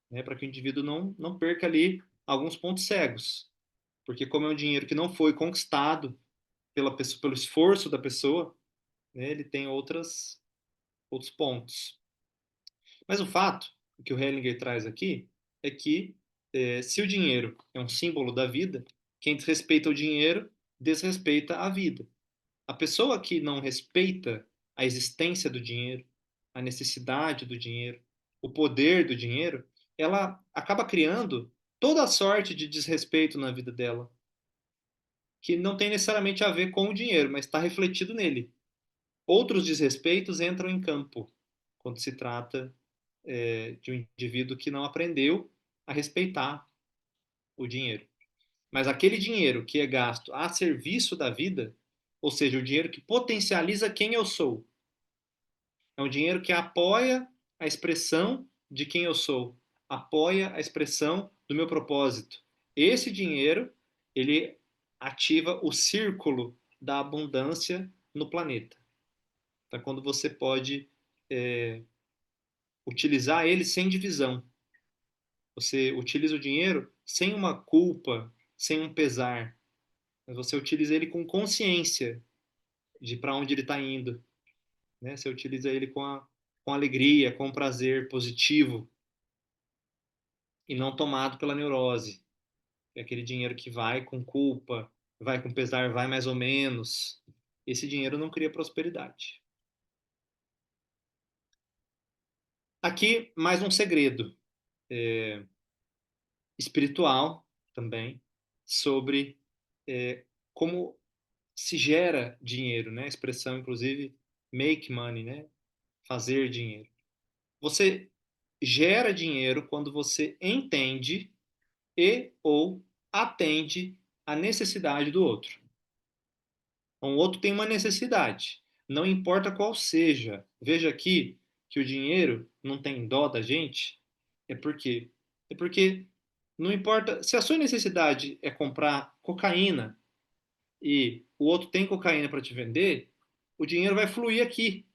Speaker 1: né, para que o indivíduo não perca ali alguns pontos cegos. Porque como é um dinheiro que não foi conquistado pelo esforço da pessoa, né, ele tem outros pontos. Mas o fato, o que o Hellinger traz aqui, é que se o dinheiro é um símbolo da vida, quem desrespeita o dinheiro desrespeita a vida. A pessoa que não respeita a existência do dinheiro, a necessidade do dinheiro, o poder do dinheiro, ela acaba criando toda a sorte de desrespeito na vida dela, que não tem necessariamente a ver com o dinheiro, mas está refletido nele. Outros desrespeitos entram em campo quando se trata de um indivíduo que não aprendeu a respeitar o dinheiro. Mas aquele dinheiro que é gasto a serviço da vida, ou seja, o dinheiro que potencializa quem eu sou, é um dinheiro que apoia a expressão de quem eu sou, apoia a expressão do meu propósito. Esse dinheiro, ele ativa o círculo da abundância no planeta. Então, quando você pode utilizar ele sem divisão. Você utiliza o dinheiro sem uma culpa, sem um pesar, mas você utiliza ele com consciência de para onde ele está indo, né? Você utiliza ele com alegria, com prazer positivo e não tomado pela neurose. É aquele dinheiro que vai com culpa, vai com pesar, vai mais ou menos. Esse dinheiro não cria prosperidade. Aqui, mais um segredo espiritual também sobre como se gera dinheiro, né? A expressão, inclusive, make money, né? Fazer dinheiro. Você gera dinheiro quando você entende e ou atende a necessidade do outro. Então, o outro tem uma necessidade, não importa qual seja. Veja aqui que o dinheiro não tem dó da gente, é porque é porque não importa se a sua necessidade é comprar cocaína e o outro tem cocaína para te vender, o dinheiro vai fluir aqui.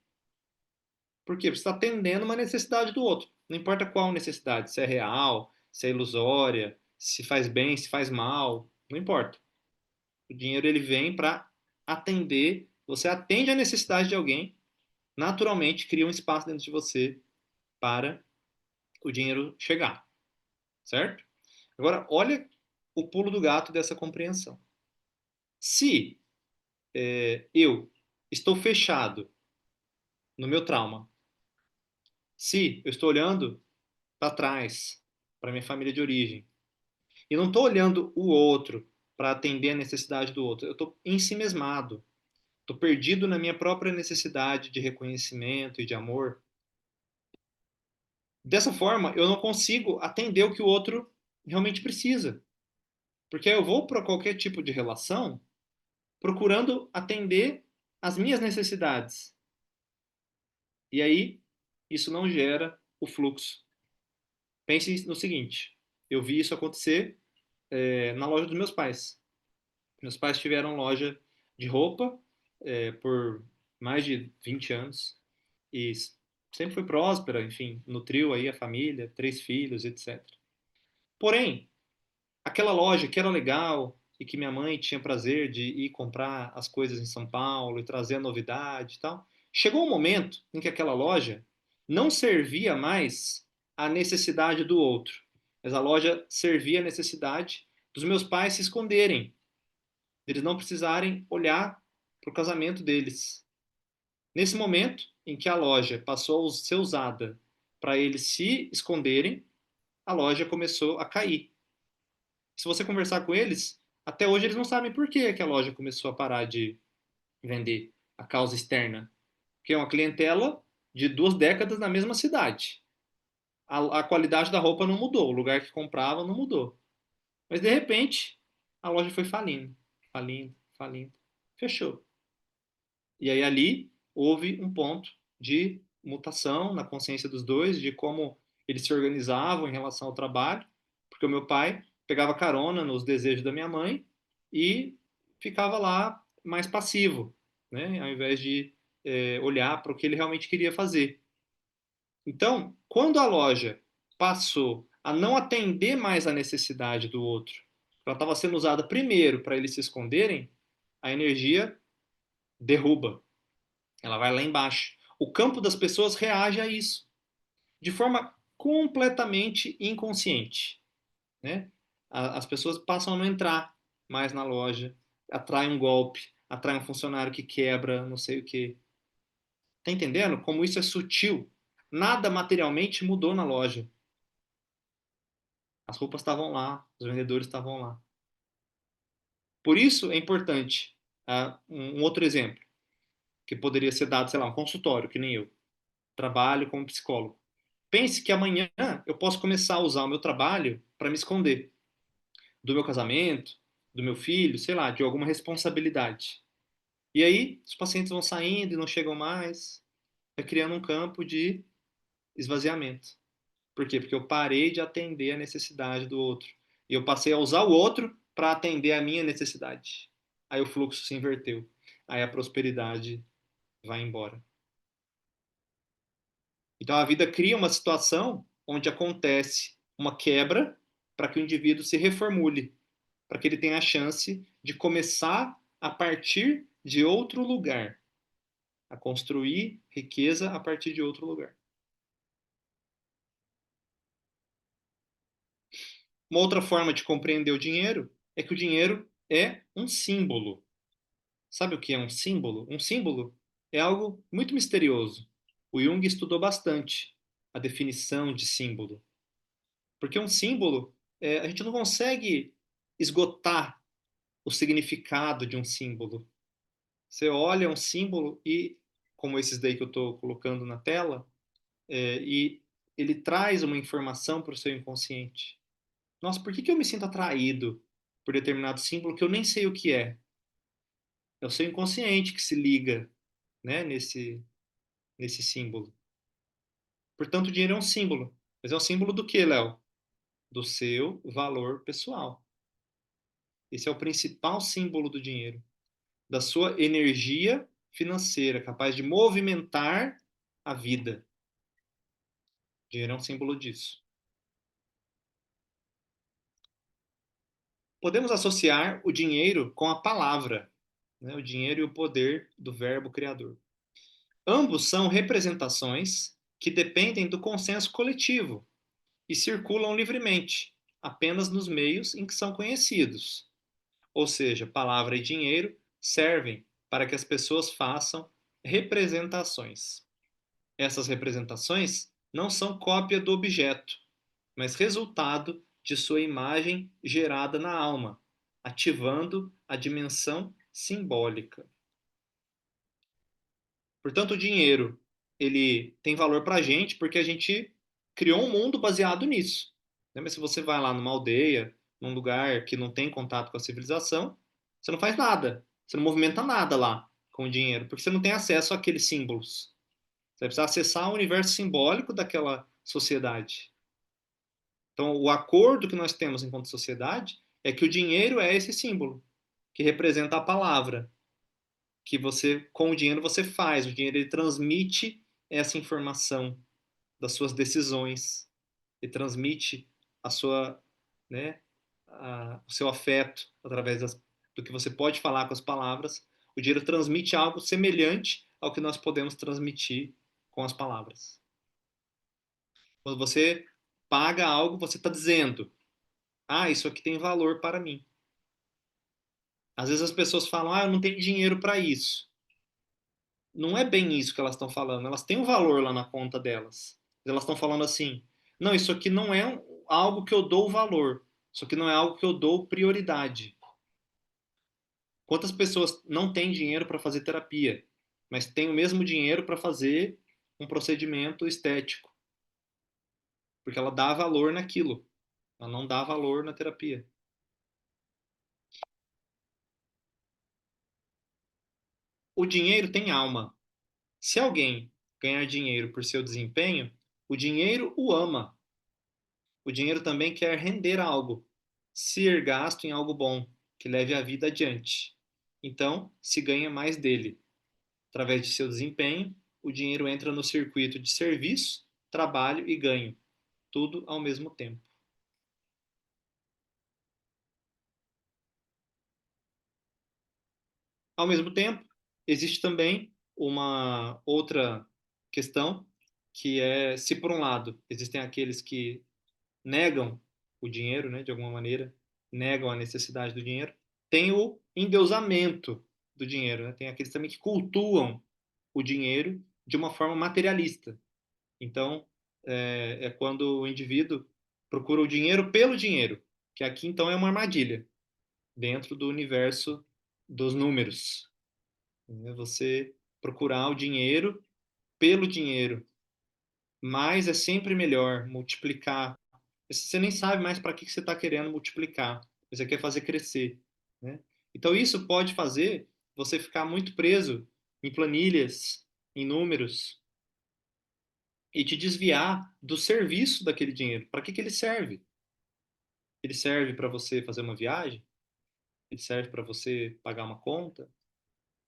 Speaker 1: Por quê? Porque você está atendendo uma necessidade do outro. Não importa qual necessidade, se é real, se é ilusória, se faz bem, se faz mal, não importa. O dinheiro ele vem para atender, você atende a necessidade de alguém, naturalmente cria um espaço dentro de você para o dinheiro chegar, certo? Agora, olha o pulo do gato dessa compreensão. Se eu estou fechado no meu trauma, se eu estou olhando para trás, para minha família de origem, e não estou olhando o outro para atender a necessidade do outro, eu estou ensimesmado, estou perdido na minha própria necessidade de reconhecimento e de amor. Dessa forma, eu não consigo atender o que o outro realmente precisa. Porque eu vou para qualquer tipo de relação procurando atender as minhas necessidades. E aí, isso não gera o fluxo. Pense no seguinte: eu vi isso acontecer na loja dos meus pais. Meus pais tiveram loja de roupa por mais de 20 anos e sempre foi próspera, enfim, nutriu aí a família, 3 filhos, etc. Porém, aquela loja que era legal e que minha mãe tinha prazer de ir comprar as coisas em São Paulo e trazer a novidade e tal, chegou um momento em que aquela loja não servia mais a necessidade do outro, mas a loja servia a necessidade dos meus pais se esconderem, eles não precisarem olhar para o casamento deles. Nesse momento em que a loja passou a ser usada para eles se esconderem, a loja começou a cair. Se você conversar com eles, até hoje eles não sabem por que a loja começou a parar de vender a causa externa. Porque é uma clientela de 2 décadas na mesma cidade. A qualidade da roupa não mudou, o lugar que comprava não mudou. Mas de repente, a loja foi falindo, falindo, falindo. Fechou. E aí ali houve um ponto de mutação na consciência dos dois, de como eles se organizavam em relação ao trabalho, porque o meu pai pegava carona nos desejos da minha mãe e ficava lá mais passivo, né, ao invés de olhar para o que ele realmente queria fazer. Então, quando a loja passou a não atender mais a necessidade do outro, ela estava sendo usada primeiro para eles se esconderem, a energia derruba, ela vai lá embaixo. O campo das pessoas reage a isso de forma completamente inconsciente, né? As pessoas passam a não entrar mais na loja, atrai um golpe, atrai um funcionário que quebra, não sei o quê. Tá entendendo como isso é sutil? Nada materialmente mudou na loja. As roupas estavam lá, os vendedores estavam lá. Por isso é importante, um outro exemplo, que poderia ser dado, sei lá, um consultório, que nem eu. Trabalho como psicólogo. Pense que amanhã eu posso começar a usar o meu trabalho para me esconder do meu casamento, do meu filho, sei lá, de alguma responsabilidade. E aí os pacientes vão saindo e não chegam mais, vai criando um campo de esvaziamento. Por quê? Porque eu parei de atender a necessidade do outro. E eu passei a usar o outro para atender a minha necessidade. Aí o fluxo se inverteu. Aí a prosperidade vai embora. Então a vida cria uma situação onde acontece uma quebra para que o indivíduo se reformule, para que ele tenha a chance de começar a partir de outro lugar, a construir riqueza a partir de outro lugar. Uma outra forma de compreender o dinheiro é que o dinheiro é um símbolo. Sabe o que é um símbolo? Um símbolo é algo muito misterioso. O Jung estudou bastante a definição de símbolo. Porque um símbolo, a gente não consegue esgotar o significado de um símbolo. Você olha um símbolo e, como esses daí que eu estou colocando na tela, e ele traz uma informação para o seu inconsciente. Nossa, por que que eu me sinto atraído por determinado símbolo que eu nem sei o que é? É o seu inconsciente que se liga, né, nesse símbolo. Portanto, o dinheiro é um símbolo. Mas é um símbolo do que, Léo? Do seu valor pessoal. Esse é o principal símbolo do dinheiro. Da sua energia financeira, capaz de movimentar a vida. O dinheiro é um símbolo disso. Podemos associar o dinheiro com a palavra, né? O dinheiro e o poder do verbo criador. Ambos são representações que dependem do consenso coletivo e circulam livremente, apenas nos meios em que são conhecidos. Ou seja, palavra e dinheiro servem para que as pessoas façam representações. Essas representações não são cópia do objeto, mas resultado de sua imagem gerada na alma, ativando a dimensão simbólica. Portanto, o dinheiro, ele tem valor para a gente porque a gente criou um mundo baseado nisso. Mas se você vai lá numa aldeia, num lugar que não tem contato com a civilização, você não faz nada, você não movimenta nada lá com o dinheiro, porque você não tem acesso àqueles símbolos. Você vai precisar acessar o universo simbólico daquela sociedade. Então, o acordo que nós temos enquanto sociedade é que o dinheiro é esse símbolo, que representa a palavra, que você, com o dinheiro você faz, o dinheiro ele transmite essa informação das suas decisões, ele transmite a sua, né, o seu afeto através do que você pode falar com as palavras. O dinheiro transmite algo semelhante ao que nós podemos transmitir com as palavras. Quando você paga algo, você está dizendo: ah, isso aqui tem valor para mim. Às vezes as pessoas falam: ah, eu não tenho dinheiro para isso. Não é bem isso que elas estão falando. Elas têm um valor lá na conta delas. Elas estão falando assim: não, isso aqui não é algo que eu dou valor. Isso aqui não é algo que eu dou prioridade. Quantas pessoas não têm dinheiro para fazer terapia, mas têm o mesmo dinheiro para fazer um procedimento estético? Porque ela dá valor naquilo. Ela não dá valor na terapia. O dinheiro tem alma. Se alguém ganhar dinheiro por seu desempenho, o dinheiro o ama. O dinheiro também quer render algo, ser gasto em algo bom, que leve a vida adiante. Então, se ganha mais dele. Através de seu desempenho, o dinheiro entra no circuito de serviço, trabalho e ganho, tudo ao mesmo tempo. Ao mesmo tempo, existe também uma outra questão, que é se por um lado existem aqueles que negam o dinheiro, né, de alguma maneira, negam a necessidade do dinheiro. Tem o endeusamento do dinheiro, né? Tem aqueles também que cultuam o dinheiro de uma forma materialista. Então, é quando o indivíduo procura o dinheiro pelo dinheiro, que aqui então é uma armadilha dentro do universo dos números. Né? Você procurar o dinheiro pelo dinheiro, mais é sempre melhor multiplicar. Você nem sabe mais para que você está querendo multiplicar, você quer fazer crescer, né? Então isso pode fazer você ficar muito preso em planilhas, em números, e te desviar do serviço daquele dinheiro. Para que que ele serve? Ele serve para você fazer uma viagem? Ele serve para você pagar uma conta?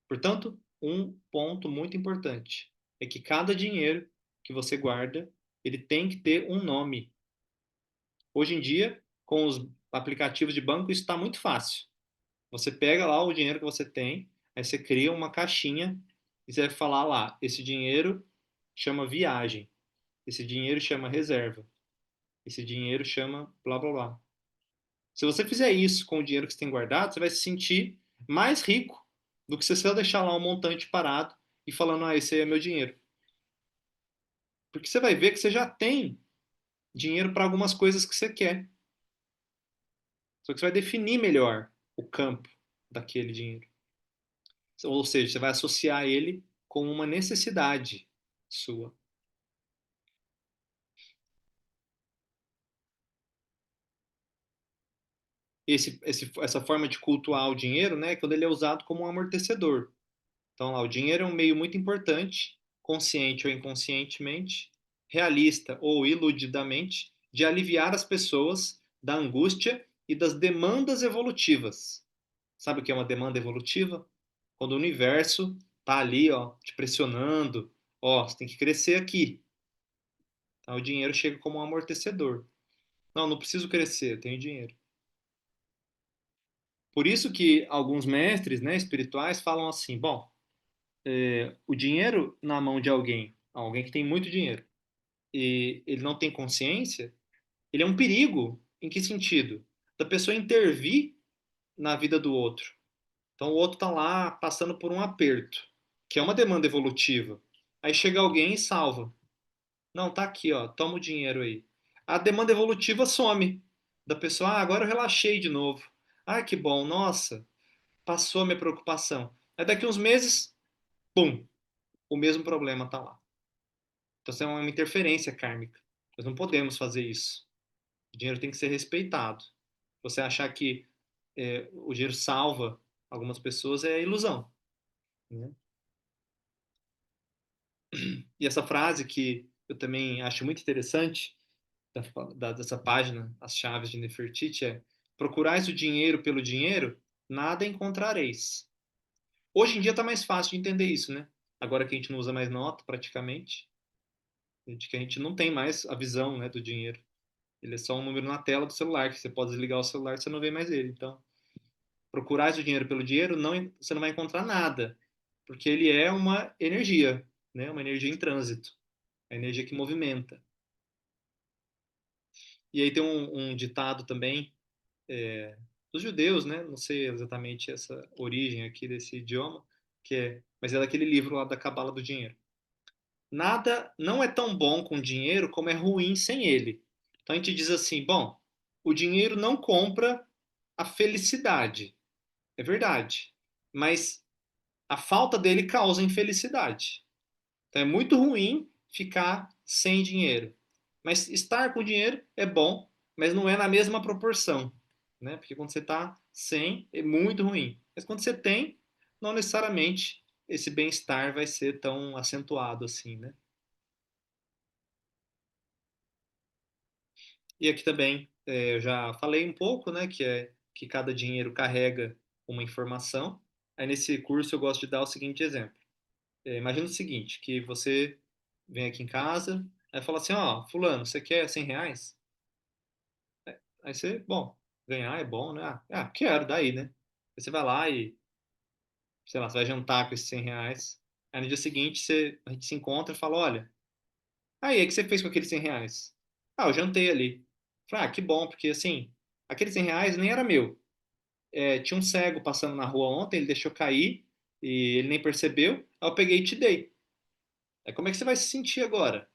Speaker 1: Portanto, um ponto muito importante é que cada dinheiro que você guarda, ele tem que ter um nome. Hoje em dia, com os aplicativos de banco, isso está muito fácil. Você pega lá o dinheiro que você tem, aí você cria uma caixinha e você vai falar lá, esse dinheiro chama viagem, esse dinheiro chama reserva, esse dinheiro chama blá blá blá. Se você fizer isso com o dinheiro que você tem guardado, você vai se sentir mais rico do que se você deixar lá um montante parado e falando, ah, esse aí é meu dinheiro. Porque você vai ver que você já tem dinheiro para algumas coisas que você quer. Só que você vai definir melhor o campo. daquele dinheiro. Ou seja, você vai associar ele com uma necessidade sua. Essa forma de cultuar o dinheiro, né, quando ele é usado como um amortecedor. Então, lá, o dinheiro é um meio muito importante, consciente ou inconscientemente, realista ou iludidamente, de aliviar as pessoas da angústia e das demandas evolutivas. Sabe o que é uma demanda evolutiva? Quando o universo está ali, ó, te pressionando, ó, você tem que crescer aqui. Então, o dinheiro chega como um amortecedor. Não, não preciso crescer, eu tenho dinheiro. Por isso que alguns mestres, né, espirituais falam assim, bom, o dinheiro na mão de alguém, alguém que tem muito dinheiro, e ele não tem consciência, ele é um perigo. Em que sentido? Da pessoa intervir na vida do outro. Então o outro está lá passando por um aperto, que é uma demanda evolutiva. Aí chega alguém e salva. Não, tá aqui, ó, toma o dinheiro aí. A demanda evolutiva some da pessoa. Ah, agora eu relaxei de novo. Ah, que bom, nossa, passou a minha preocupação. Aí daqui uns meses, pum, o mesmo problema tá lá. Então isso é uma interferência kármica. Nós não podemos fazer isso. O dinheiro tem que ser respeitado. Você achar que o dinheiro salva algumas pessoas é ilusão. Né? E essa frase que eu também acho muito interessante, dessa página, As Chaves de Nefertiti, é: procurais o dinheiro pelo dinheiro, nada encontrareis. Hoje em dia está mais fácil de entender isso, né? Agora que a gente não usa mais nota, praticamente, de que a gente não tem mais a visão, né, do dinheiro. Ele é só um número na tela do celular, que você pode desligar o celular e você não vê mais ele. Então, procurar o dinheiro pelo dinheiro, não, você não vai encontrar nada, porque ele é uma energia, né? Uma energia em trânsito, a energia que movimenta. E aí tem um ditado também dos judeus, né? Não sei exatamente essa origem aqui desse idioma, mas é daquele livro lá da Cabala do Dinheiro. Nada não é tão bom com dinheiro como é ruim sem ele. Então a gente diz assim, bom, o dinheiro não compra a felicidade, é verdade, mas a falta dele causa infelicidade. Então é muito ruim ficar sem dinheiro. Mas estar com dinheiro é bom, mas não é na mesma proporção, né? Porque quando você está sem, é muito ruim. Mas quando você tem, não necessariamente esse bem-estar vai ser tão acentuado assim, né? E aqui também eu já falei um pouco, né? Que é que cada dinheiro carrega uma informação. Aí nesse curso eu gosto de dar o seguinte exemplo. Imagina o seguinte, que você vem aqui em casa, aí fala assim, ó, fulano, você quer R$ 100? Aí você, bom, ganhar é bom, né? Quero, daí, né? Aí você vai lá e, sei lá, você vai jantar com esses R$ 100. Aí no dia seguinte a gente se encontra e fala, olha, aí, o que você fez com aqueles R$ 100? Ah, eu jantei ali. Falei, que bom, porque assim, aqueles R$ 100 nem era meu. Tinha um cego passando na rua ontem, ele deixou cair e ele nem percebeu. Aí eu peguei e te dei. Aí como é que você vai se sentir agora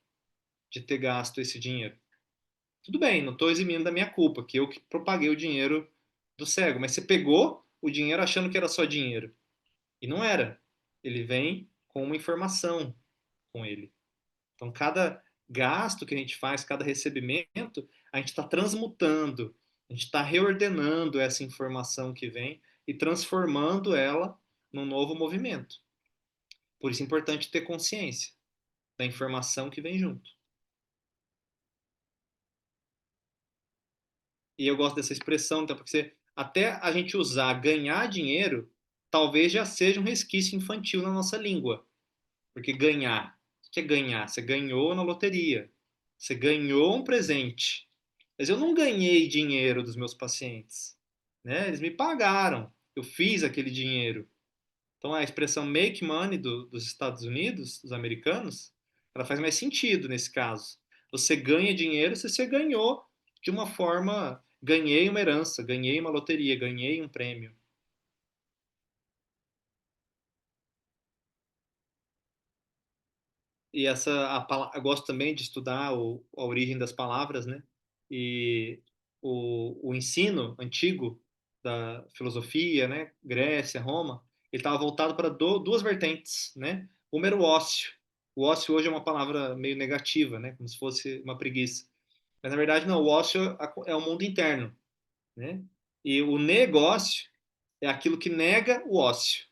Speaker 1: de ter gasto esse dinheiro? Tudo bem, não estou eximindo da minha culpa, que eu que propaguei o dinheiro do cego, mas você pegou o dinheiro achando que era só dinheiro. E não era. Ele vem com uma informação com ele. Então, cada gasto que a gente faz, cada recebimento, a gente está transmutando, a gente está reordenando essa informação que vem e transformando ela num novo movimento. Por isso é importante ter consciência da informação que vem junto. E eu gosto dessa expressão, então, porque até a gente usar ganhar dinheiro, talvez já seja um resquício infantil na nossa língua. Porque ganhar, o que é ganhar? Você ganhou na loteria, você ganhou um presente. Mas eu não ganhei dinheiro dos meus pacientes, né? Eles me pagaram, eu fiz aquele dinheiro. Então a expressão make money dos Estados Unidos, dos americanos, ela faz mais sentido nesse caso. Você ganha dinheiro se você ganhou de uma forma, ganhei uma herança, ganhei uma loteria, ganhei um prêmio. E eu gosto também de estudar a origem das palavras, né? E o ensino antigo da filosofia, né? Grécia, Roma, ele estava voltado para duas vertentes, né? Uma era o ócio. O ócio hoje é uma palavra meio negativa, né? Como se fosse uma preguiça. Mas na verdade não, o ócio é o mundo interno, né? E o negócio é aquilo que nega o ócio.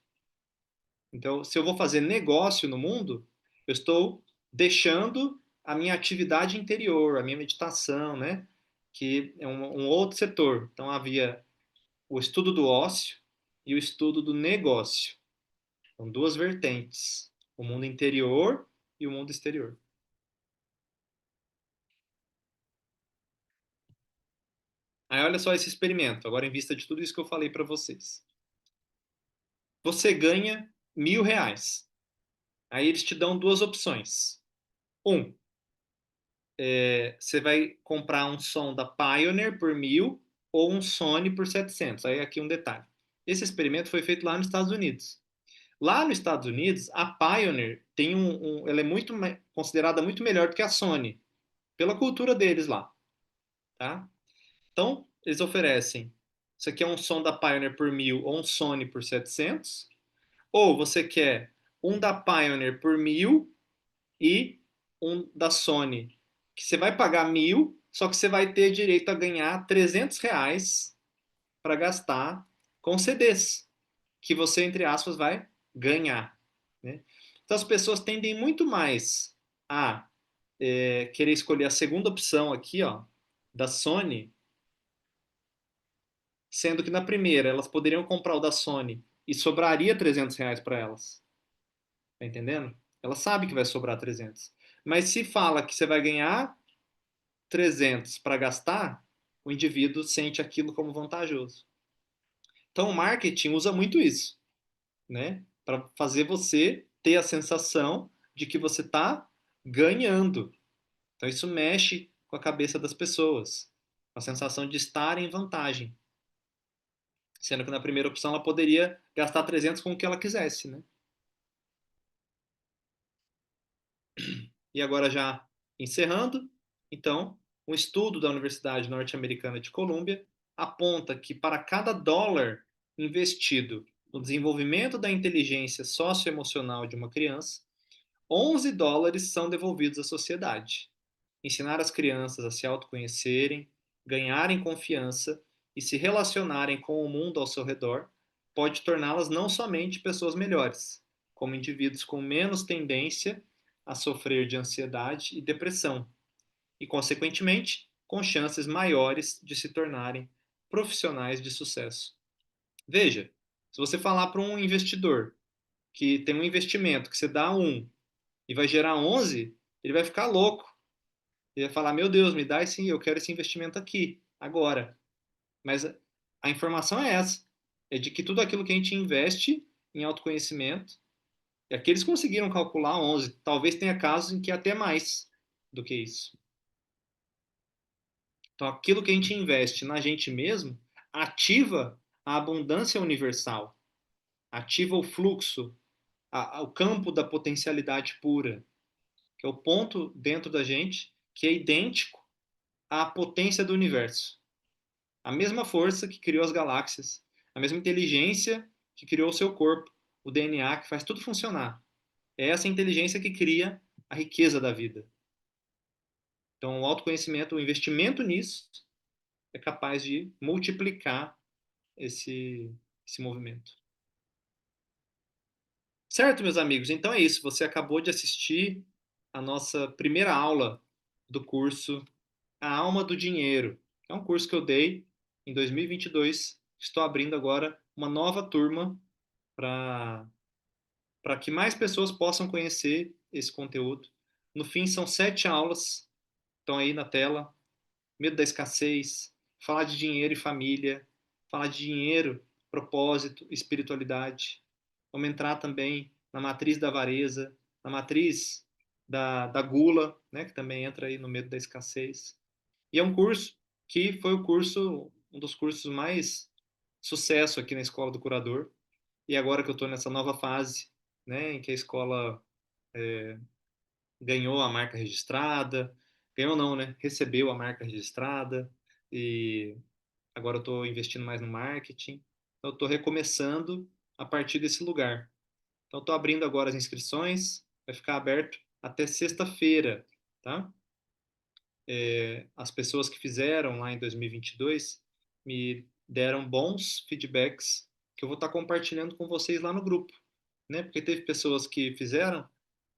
Speaker 1: Então, se eu vou fazer negócio no mundo, eu estou deixando a minha atividade interior, a minha meditação, né? Que é um outro setor. Então, havia o estudo do ócio e o estudo do negócio. São duas vertentes: o mundo interior e o mundo exterior. Aí, olha só esse experimento, agora em vista de tudo isso que eu falei para vocês. Você ganha R$ 1.000. Aí eles te dão duas opções. Um, você vai comprar um som da Pioneer por 1.000 ou um Sony por 700. Aí aqui um detalhe. Esse experimento foi feito lá nos Estados Unidos. Lá nos Estados Unidos, a Pioneer tem ela é muito considerada muito melhor do que a Sony, pela cultura deles lá, tá? Então, eles oferecem, isso aqui é um som da Pioneer por 1.000 ou um Sony por 700, ou você quer um da Pioneer por 1.000 e um da Sony, que você vai pagar 1.000, só que você vai ter direito a ganhar R$ 300 para gastar com CDs, que você, entre aspas, vai ganhar. Né? Então as pessoas tendem muito mais a querer escolher a segunda opção aqui, ó, da Sony, sendo que na primeira elas poderiam comprar o da Sony e sobraria R$ 300 para elas. Tá entendendo? Ela sabe que vai sobrar 300. Mas se fala que você vai ganhar 300 para gastar, o indivíduo sente aquilo como vantajoso. Então o marketing usa muito isso, né? Para fazer você ter a sensação de que você está ganhando. Então isso mexe com a cabeça das pessoas, a sensação de estar em vantagem, sendo que na primeira opção ela poderia gastar 300 com o que ela quisesse, né? E agora já encerrando, então, um estudo da Universidade Norte-Americana de Colômbia aponta que para cada dólar investido no desenvolvimento da inteligência socioemocional de uma criança, 11 dólares são devolvidos à sociedade. Ensinar as crianças a se autoconhecerem, ganharem confiança e se relacionarem com o mundo ao seu redor pode torná-las não somente pessoas melhores, como indivíduos com menos tendência a sofrer de ansiedade e depressão, e, consequentemente, com chances maiores de se tornarem profissionais de sucesso. Veja, se você falar para um investidor que tem um investimento que você dá um e vai gerar 11, ele vai ficar louco. Ele vai falar: Meu Deus, me dá esse, eu quero esse investimento aqui, agora. Mas a informação é essa: é de que tudo aquilo que a gente investe em autoconhecimento, e aqui eles conseguiram calcular 11, talvez tenha casos em que até mais do que isso. Então, aquilo que a gente investe na gente mesmo ativa a abundância universal, ativa o fluxo, o campo da potencialidade pura, que é o ponto dentro da gente que é idêntico à potência do universo. A mesma força que criou as galáxias, a mesma inteligência que criou o seu corpo, o DNA que faz tudo funcionar. É essa inteligência que cria a riqueza da vida. Então, o autoconhecimento, o investimento nisso, é capaz de multiplicar esse movimento. Certo, meus amigos? Então é isso. Você acabou de assistir a nossa primeira aula do curso A Alma do Dinheiro. É um curso que eu dei em 2022. Estou abrindo agora uma nova turma para que mais pessoas possam conhecer esse conteúdo. No fim, são 7 aulas, estão aí na tela. Medo da escassez, falar de dinheiro e família, falar de dinheiro, propósito, espiritualidade. Vamos entrar também na matriz da avareza, na matriz da gula, né, que também entra aí no medo da escassez. E é um curso que foi um dos cursos mais sucesso aqui na Escola do Curador. E agora que eu estou nessa nova fase, né, em que a escola ganhou a marca registrada, ganhou não, né? Recebeu a marca registrada e agora eu estou investindo mais no marketing. Então, eu estou recomeçando a partir desse lugar. Então, estou abrindo agora as inscrições, vai ficar aberto até sexta-feira, tá? As pessoas que fizeram lá em 2022 me deram bons feedbacks que eu vou estar compartilhando com vocês lá no grupo, né? Porque teve pessoas que fizeram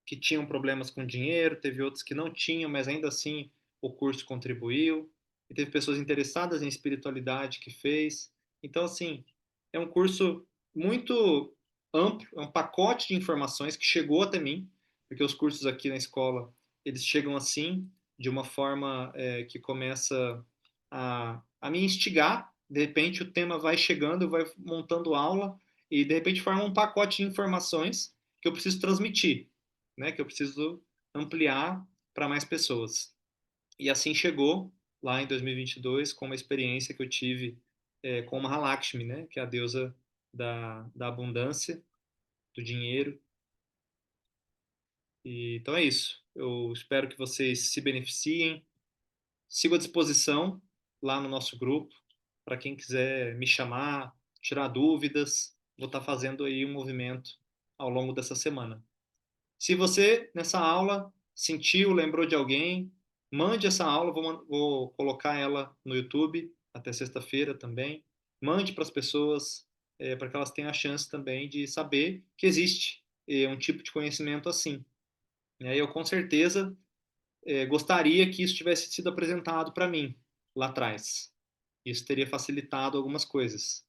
Speaker 1: que tinham problemas com dinheiro, teve outros que não tinham, mas ainda assim o curso contribuiu, e teve pessoas interessadas em espiritualidade que fez. Então, assim, é um curso muito amplo, é um pacote de informações que chegou até mim, porque os cursos aqui na escola, eles chegam assim, de uma forma que começa a me instigar, de repente o tema vai chegando, vai montando aula, e de repente forma um pacote de informações que eu preciso transmitir, né, que eu preciso ampliar para mais pessoas. E assim chegou lá em 2022 com uma experiência que eu tive com Mahalakshmi, né, que é a deusa da abundância, do dinheiro. E, então é isso. Eu espero que vocês se beneficiem. Sigo à disposição lá no nosso grupo para quem quiser me chamar, tirar dúvidas. Vou estar fazendo aí um movimento ao longo dessa semana. Se você, nessa aula, sentiu, lembrou de alguém, mande essa aula, vou colocar ela no YouTube até sexta-feira também. Mande para as pessoas, para que elas tenham a chance também de saber que existe um tipo de conhecimento assim. E aí eu, com certeza, gostaria que isso tivesse sido apresentado para mim lá atrás. Isso teria facilitado algumas coisas.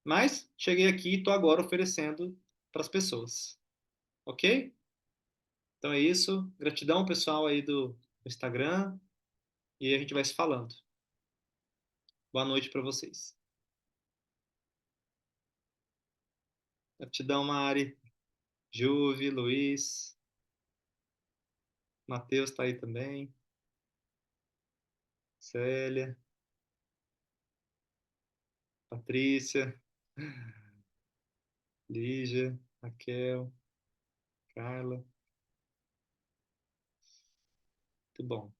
Speaker 1: Mas cheguei aqui e estou agora oferecendo para as pessoas. Ok? Então é isso. Gratidão, pessoal aí do Instagram. E a gente vai se falando. Boa noite para vocês. Gratidão, Mari, Juve, Luiz, Matheus está aí também. Célia, Patrícia, Lígia, Raquel, Carla. Muito bom.